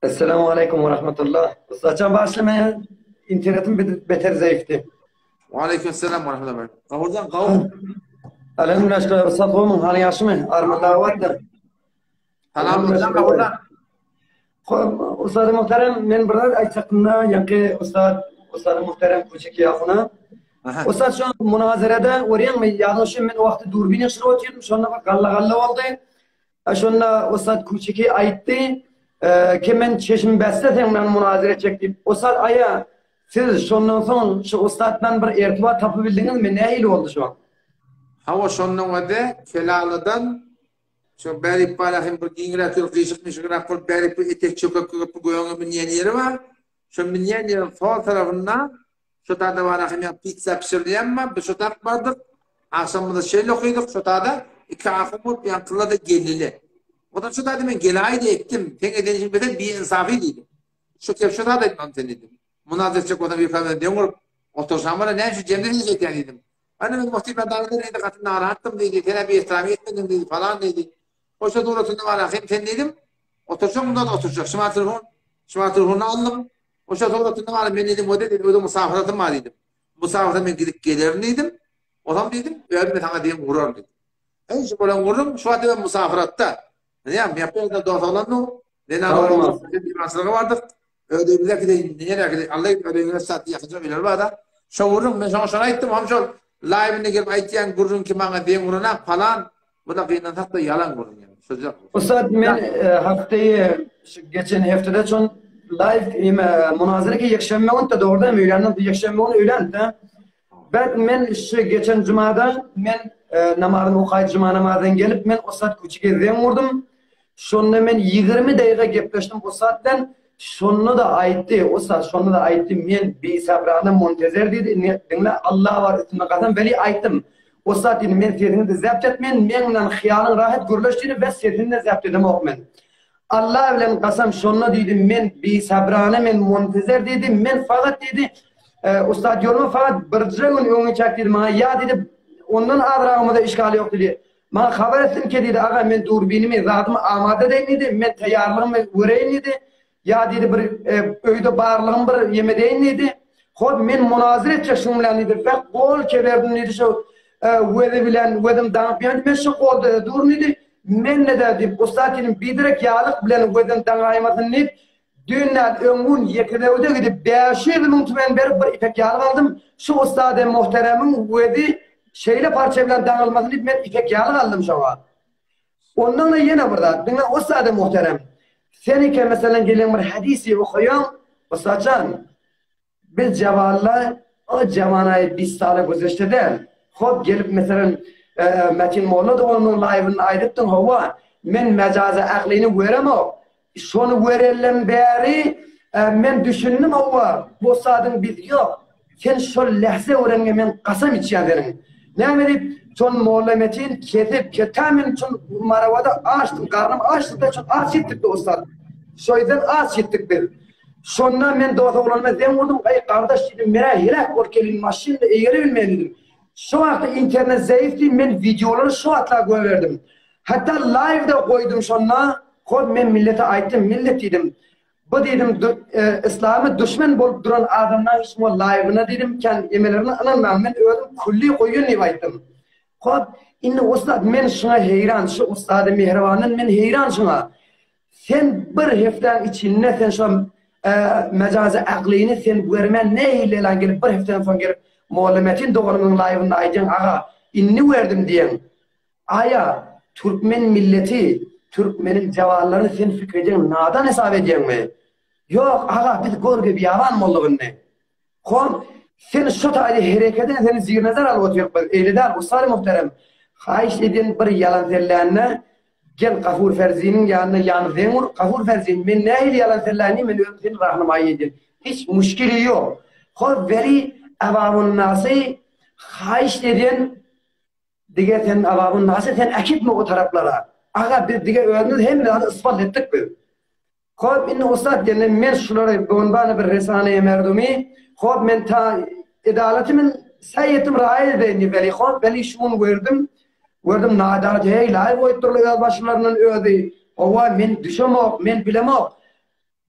Esselamualeyküm ve rahmetullah. Saçan başlamaya internetim beter zayıftı. Aleykümselam ve rahmetullah. Ahmurzan kavun. Elhamdülillah Ustad Homun hali yaşı mı? Armada vardı. Elhamdülillah. Ustad muhterem men burada ayçaqında yankı Ustad muhterem Kuchiki yaxına. Ustad şu münazarada oraya mı yanlışım men vaqti durbini şuru otuyordum. Şonna bak galla oldu. Şonna Ustad Kuchiki aytdı ki men çeşim besletem men münazara çektim. Ustad aya siz şondan son şu Ustad'dan bir irtibat tapabildiniz mi? Ne ile oldu şu an? Hava şondan vade kelalıdan şu beri palahim bir gingratör kıyışıkmış grafır beri bir etek çöküp goyonu minyen yeri var. Şu minyen yerin sol tarafından şu tada var ahim pizza pişirdiyen mi? Bir şu tak vardık. Akşamında şeyle okuyorduk şu tada. İki ahımut yankıla da gelili. O da şu tada ben gelayı da ettim. Tek edenişim bedel bir insafiydim. Şu tada etmem seniydim. Münazır çek odan bir kamera dengur. Otursam bana ne şu cemden yiyecekleriydim. Hani ben muhtemelen davada neydi katında arattım dedi, tenebi ihtami etmedim dedi falan dedi. O şu doğrultunda var akım ten dedim. Oturacağım bunda da oturacak. Şıma telefonu aldım. O şu doğrultunda var ben dedim o dedi, o da musafiratım var dedim. Musafiratım ben gidip gelirim dedim. O zaman dedim, ölme sana diyeyim vurur dedim. En şu böyle vururum, şu an ben musafiratta. Yani yapıyoruz da doğru olan o. Ben arabamda bir masrafı vardık. Öyle bir de nereye Allah'ın öyle saati yakacak iler var da. Şu vururum ben sana ettim hamşol. Live'ine gelip aytiyan gurrun ki bana diyen gurruna falan. Bu da kıyınan hatta yalan gurrun yani. Ustad men haftayı geçen haftada çon live münazara ki yakşemme da doğrudan öğrendim. Yakşemme onu öğrendim. Ben şu geçen cumada men namazını okuyup cuma namazından gelip men Ustad Kuchik'e den vurdum. Şonda men 20 dakika gepleştim Ustad'dan. Şonu da aytti, Ustad şonu da aytti. Men bir sabrana montezer dedi. Dinle Allah var üstüne kadar beli ayttım. Ustad dedi men sesini de zapt etmen, menle xiyalın rahat gürleştirip ve sesini de zapt edem okmen. Allah bilen kasam şonu dedi men bir sabrana men montezer dedi. Men fakat dedi Ustad yoluma fakat bir gün öňe çak dedi. Bana ya dedi ondan adrağımda işgal yok dedi. Bana haber ettim ki dedi ağa men durbinimi zatımı amade deydi. Men tayarlığımı göreyim dedi. Ya dedi bir öyde barlığım bir yemedeyin dedi. Hop men münazir edecek şun bilen dedi. Ben kol keberdim dedi şu vedi bilen vedim danıp men şu kolda dur dedi. Men ne dedi Ustad dedim bidirek yağlık bilen vedim danaymasın dedi. Düğünler ömrün yekilevde gidip 500 bin tümen berip bir ipek yalı aldım. Şu ustadı muhteremin üyedi şeyle parça bilen dağılmasını deyip ben ipek yalı aldım şova. Ondan da yine burada. Dinle ustadı muhterem. Senike mesela gelen bir hadisi okuyan ustacan. Biz cevallar o cevanayı 20 sene güzeşte değil. Hop gelip mesela Metin Molla da onun live'ını ayırttın hava. Men mecaze aklini veremem. Şonu verelim beri men düşündüm hava. Bu sadın biz yok. Sen şu lehze öğrenme men kasam içiyerim. Ne verip son Molla Metin ketamin son maravada açtım. Karnım açtı da çok aç ettik de ustad. Şöyle aç ettik de. Sonra men doğru olanma dem vurdum. Ay kardeş dedim mera hirak korkelin maşinle eğri bilmeliydim. Şu anda internet zayıftı men videoları şu atla koyverdim. Hatta live'da koydum sonra kod men millete aytdım millet dedim. Bu dedim İslam'ı düşman bolup duran adamlar hiç mu live'ına dedim kendi emelerine anlamam men öldüm kulli koyun diye aytdım. Kod inni ustad men şuna heyran şu ustadı mehribanın men heyran şuna. Sen bir haftanın içinde sen şu mecazi aklini sen vermen ne ile gelip bir haftadan sonra gelip muhallemetin doğrumunun live'ında aycan ağa inni verdim diyen. Aya Türkmen milleti, Türkmenin cevallarını sen fikredeceksin, nadan hesap edeceksin mi? Yok ağa biz görgü bir yalan mı olduğunu ne? Kom sen şu tarihi hareketen seni zihirnazar alıp oturuyor. Eylidar, usali muhterem. Hayiş edin bir yalan zellerine gel Gafur Ferzi'nin yanına yanı demur. Gafur Ferzi'nin men nehil yalan zellerini men öpsün rahnamayı edin. Hiç müşkili yok. Kod veri avamun nası hayiş edin dige sen avamun nası sen akit mi o taraflara? Ağa biz dige öğrendiniz hem de ispat ettik biz. Kod inni ustad yani men şuları bonbana bir resaneye merdumi kod men ta idaletimin sayyetim rail edin veli kod veli şun verdim nadalet hey live oyturlu başlarının ödü ova men düşemok men bilemok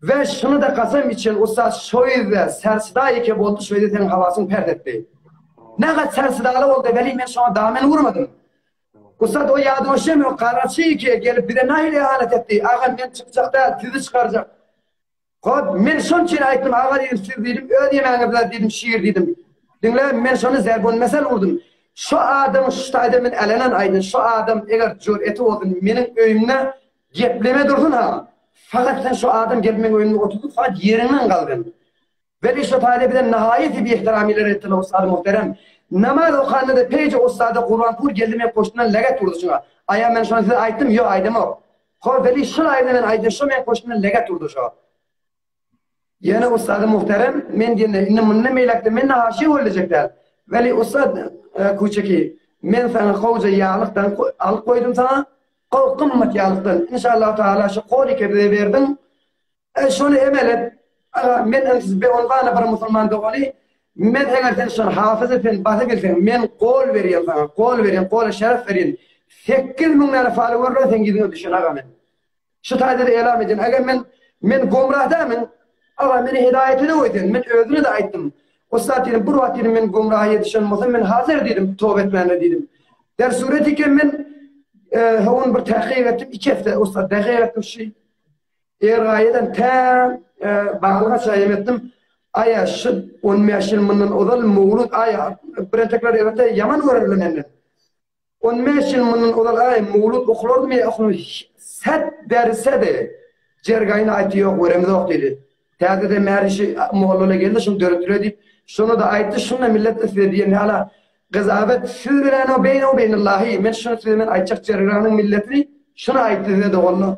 ve şunu da kasam için ustad şöyle sersida ki oldu şöyle senin havasını pert etti. Ne kadar sersidalı oldu veli men şu an damen vurmadım. Ustad o yadmışım o Karaçı ki gelip bir de nahil ihanet etti. Ağa men çıkacak da tizi çıkaracak. Kod men şun için ayttim ağa dedim siz dedim ödeyemem dedim şiir dedim. Dinle men şunu zerbun mesel vurdum. Şu adam şu adamın elenen aydın şu adam eğer cüreti oldun benim öyümüne gepleme durdun ha. Fakat sen şu adam gelmenin önüne oturdun fakat yerinden kaldın. Ve şu talebe de nihayet bir ihtiramiler ettiler ustad muhterem. Namaz okanında da peyce ustadı Kur'an-Pur geldi men koştuğundan leget vurdu şuna. Aya men şuna size ayttim yok aydım o. Kor veli şu aydan men aydım şu men koştuğundan leget vurdu şu. Yani ustadı muhterem men diyene inne munne meylekte men haşi olacaklar. Veli ustad kuçaki men sana koca yağlıktan alıp koydum sana. Kol kımmet yağlıktan. İnşallah Teala şu koli kebde verdim. Şunu emel et. Men ensiz be onvana bir Müslüman doğali. Men eğer sen şunu hafız etsen, bahse bilsen, men kol vereyim sana. Kol vereyim, kol şeref vereyim. 8.000 tane follower'la sen gidiyorsun düşün ağa men. Şu tadiri elam edin. Eğer men gomrahdamen, ağa meni hidayetine koydun. Men özünü de ayttım. O saatini bu vaktini men gomrahıya düşünmesem men hazır dedim, tövbe etmene dedim. Der sureti ki men havun bir tahkik ettim, 2 hafta usta tahkik ettim şey. Eğer gayeden tam bağlığa sayım ettim. Aya şu 15 yıl bundan odal muğlut aya prentekler evete yaman öğrenilmenden. 15 yıl bundan odal aya muğlut okulurdu mu ya okulu set derse de cergayına ayeti yok öğrenmede yok dedi. Teade de meğerişi muğallala geldi şunu dörttüre deyip şunu da ayette şunla millet istedi diye hala gazabet sürülen o beynallahi men şunu söylemen ayçak cerganın milletini şunu ayette dedi oğlu.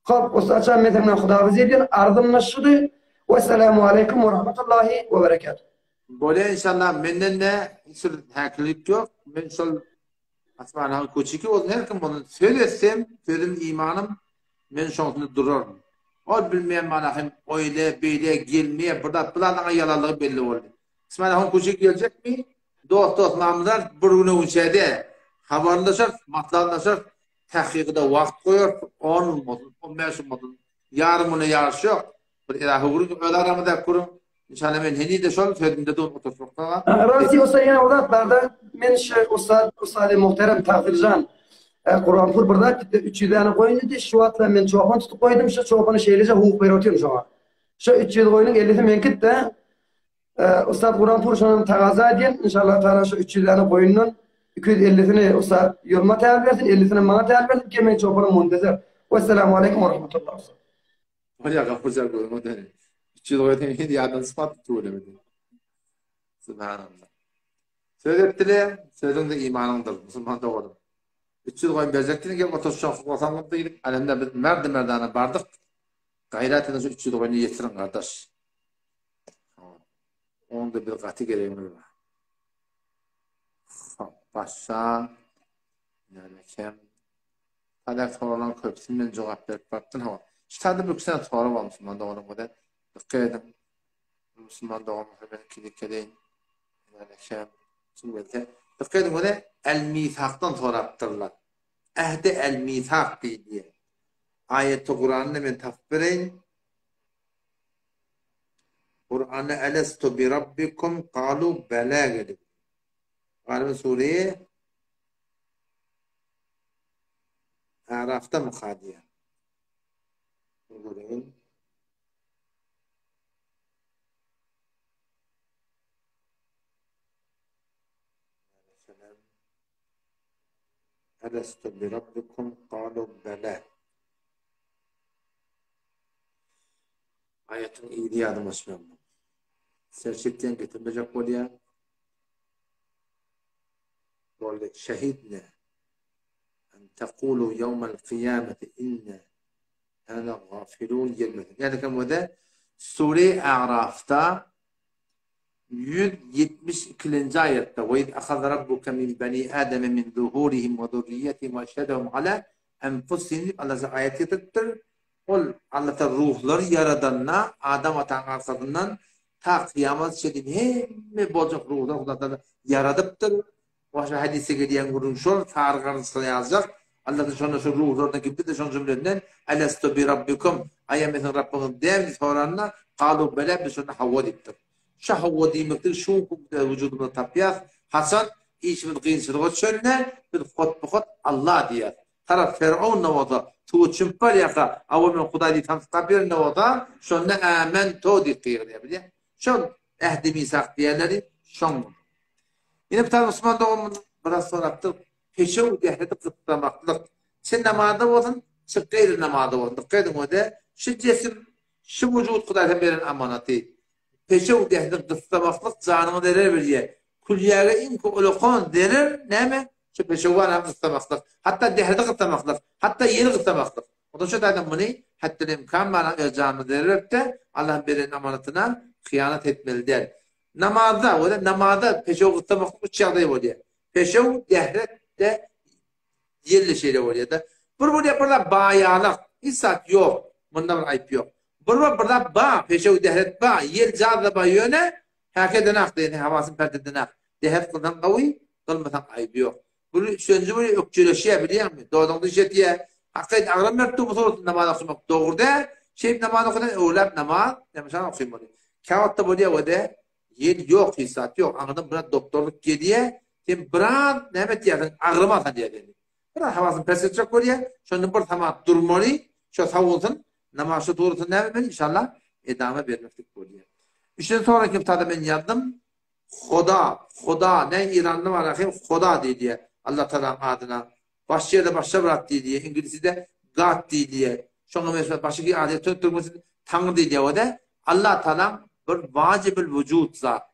Kop ustaçan mesela Xudafız edin ardımla şudu. Vesselamu aleyküm ve rahmetullahi ve berekatuhu. Böyle inşallah menden ne hiç haklık yok. Ben sol asmanın koçiki olsun her kim bunu söylesem sözüm imanım men şontunu durarım. O bilmeyen manahım öyle böyle gelmeye burada planın yalanlığı belli oldu. İsmail'in koçiki gelecek mi? Dost mamlar bir günü uçaydı. Haberleşir, matlanlaşır. Tahkikde vakt koyuyor. 10 olmadı, 15 olmadı. Yarın bunu yarış yok. Bir ilahi vurun, öyle aramada kurun. İnşallah men heni de şol sözümde de oturtmakta. Rasi olsa yine odatlarda men ustad muhterem takdircan Kur'an-Pur burada 300 tane koyun dedi. Şu atla men çoğun tutup koydum. Şu çoğunu şeylece hukuk veriyorum şu an. Şu 300 koyunun 50'si menkit de Ustad Kur'an Purşan'ın takaza edin. İnşallah Teala şu 300 tane koyunun 250'sini Ustad yoluma tayar versin, 50'sini bana tayar versin. Kemen çobanın muntezer. Vesselamu aleyküm ve rahmetullah. Hoca kapıracak koyun o dene. 300 koyun hedi yadan sıfat tuğulemedi. Subhanallah. Söylettiler, sözün de imanındır. Müslüman doğru. 300 koyun verecektin ki otostop vatanlıkta gidip alemde biz merdana bardık. Gayretiniz 300 koyunu yetirin kardeş. Onun da bir katı gereğimiz var. Başsa yani kim kadar sorulan köpsünden cevap verip baktın hava. İşte bir kısana soru var Müslüman doğru mu da. Dikkat edin. Müslüman doğru mu? Ben kilikleyin. Yani kim şimdi dikkat edin o da el-mithaktan sorattırlar. Ehde el-mithak diye. Ayet-i Kur'an'ı ben tafsirin. Kur'an'ı elestu bi rabbikum kalu bela gelip. Galiba Suriye Araf'ta mukhadiye. Görün. Elestu bi rabbikum kalu bela. Ayetin iyi diye adım açmıyorum. Serçekten getirmeyecek oluyor. Böyle şehit ne? En tekulu yevmel kıyameti inne hâne gafilûn yelmetin. Yani bu da Sure-i A'raf'ta 172. ayette وَاِذْ أَخَذَ رَبُّكَ مِنْ بَنِي آدَمَ مِنْ ظُهُورِهِمْ وَذُرِّيَّتِهِمْ وَشَهَدَهُمْ عَلَى أَنْفُسِهِمْ Allah ayet getirtir. Allah'ta ruhları yaradanına Adam atan arkasından ta kıyamet şedin hem bozuk ruhlar Allah'ta yaradıptır. Başka hadise geliyen kurun şol tarih arasında yazacak. Allah'ta sonra şu ruhlarına gitti de son cümleden Elestu bi rabbikum ayyametin Rabbinin dem soranına kalu bela bir sonra havva diptir. Şu havva demektir şu vücudumda tapyaz Hasan işimiz kıyısırığı çönne bir khot Allah diye. Taraf Firavun navada tu çımpar yaka avamın Hudayi tamskabir navada şonne amento diye diye. Şon ehdi misak diyenleri şon. Yine bir tane Müslüman doğumun biraz sonra yaptık. Peşev dehreti kıtlamaklık. Sen namazda olsun, çıkkaydı namazda olsun. Dıkkaydın o da şu cesim, şu vücut Huday'dan veren amanatı. Peşev dehreti kıtlamaklık canını derer veriyor. Kulyaga inku ulukon derer, ne mi? Şu peşev var hem kıtlamaklık. Hatta dehreti kıtlamaklık. Hatta yeni kıtlamaklık. O da şu daydan bunu, hatta imkan bana canını derer de Allah'ın veren amanatına hıyanet etmeli der. Namazda, o da namazda peşev kıtlamaklık üç çağdayı oluyor. Peşev dehrette yerli şeyler oluyor da. Burada bayalık, isat yok. Bundan ayıp yok. Burada ba, peşev dehret ba, yer cazda ba yöne, herkeden aklı, yani havasın perdeden aklı. Dehret kıldan kavi, kılmadan ayıp yok. Bunu sözü böyle ökçüleşiyor biliyor musun? Doğduğunda işte diye, hakikaten ağrım merttu bu sorusu namaz okumak doğru da, namaz okudan öğlep namaz, demişler okuyayım bunu. Kağıtta böyle o da, yer yok, hissat yok. Anladım buna doktorluk geliyor. Sen bırak, ne diyorsun? Ağrıma diye dedi. Bırak havasını persetecek oluyor. Şimdi bir tamam durmalı. Şu savunsun. Namazı doğrusu ne yapayım? İnşallah edame vermektik oluyor. İşte sonraki kitabda ben yazdım. Khoda. Ne İranlı var akıyım? Khoda diye. Allah Teala'nın adına. Başka yerde başka bırak diye. İngilizce'de God diye. Şuna mesela başka bir adet tutturması Tanrı diye. O da Allah Teala bir vacibül vücud zat.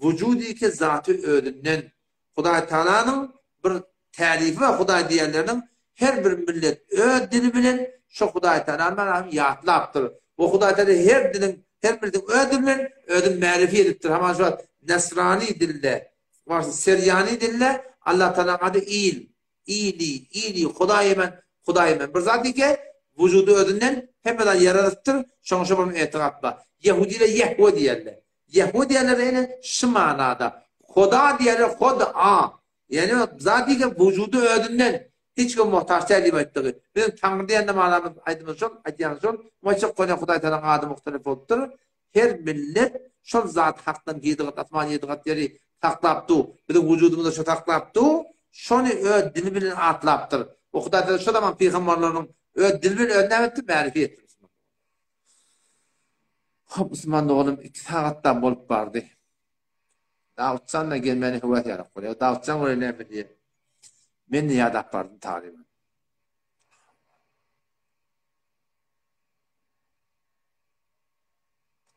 Vücudi ki zatı ödünden Hudayi Teala'nın bir tarifi ve Hudayi diyenlerinin her bir millet dili bilen şu Hudayi Teala'nın yatlaptır. O Hudayi Teala her dilin ödün marifi ediptir. Hemen şu an Nesrani dille, varsa Seryani dille Allah Teala'nın adı iyiliği, Hudayi men. Bir zat ki vücudu ödünden hepeden yaratıktır. Şunu bunun etiqatla. Yahudiyle Yehve diyerler. Yehve diyenler yine şu manada. Huda diyenler Huda. Yani zaten vücudu ödünden hiç kim muhtaç değil ettiği. Bizim Tanrı diyen de manamız aydımız yok. Aydımız yok. Maçık konu Hudayi Teala'nın adı muhtelif oldur. Her millet şu zat hakkın giydiği, atman yediği yeri taklaptı. Bizim vücudumuzda şu taklaptı. Şunu dil bilen atlaptır. O Hudayi Teala şu zaman peygamberlerin dil bilen ödünem etti, marifi etti. Hop Müslüman oğlum 2 saatdan bolup bardy. Davutcanla gelmeni hüvet yarap bolýar. Davutcan öyle ne bilýär. Men ýa-da bardym talymy.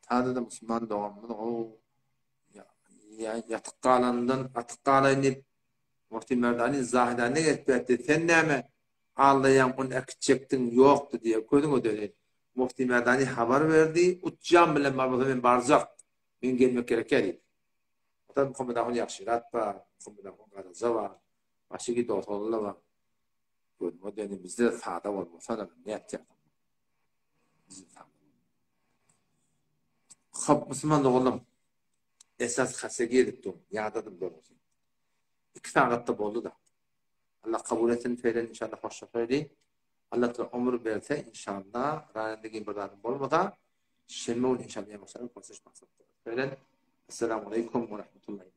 Tadı da Müslüman doğamın o yatıqqalandan atıqqalayıp Muhti Merdani zahidane etbätti. Sen näme allayan on akçektin ýokdy diye ködüň ödeli. Muhti Merdani habar berdi. Utjam bilen men barzak. Men gelmek gerek edi. Otan komada ýaxşyrat bar, komada garaza bar. Başygy dotorlar bar. Ködüň ödeli bizde sada bolmasa da näçe. Hop Müslüman oğlum. Esas hasege edipdim. Ýadadım doğrusu. 2 saatte boldu da. Allah kabul etsin feylen inşallah hoşça feyli. Allah da ömür berse inşallah ranedeki birden bolmada şemme inşallah ýa-da koşuşmak. Feylen. Assalamu aleykum ve rahmetullahi.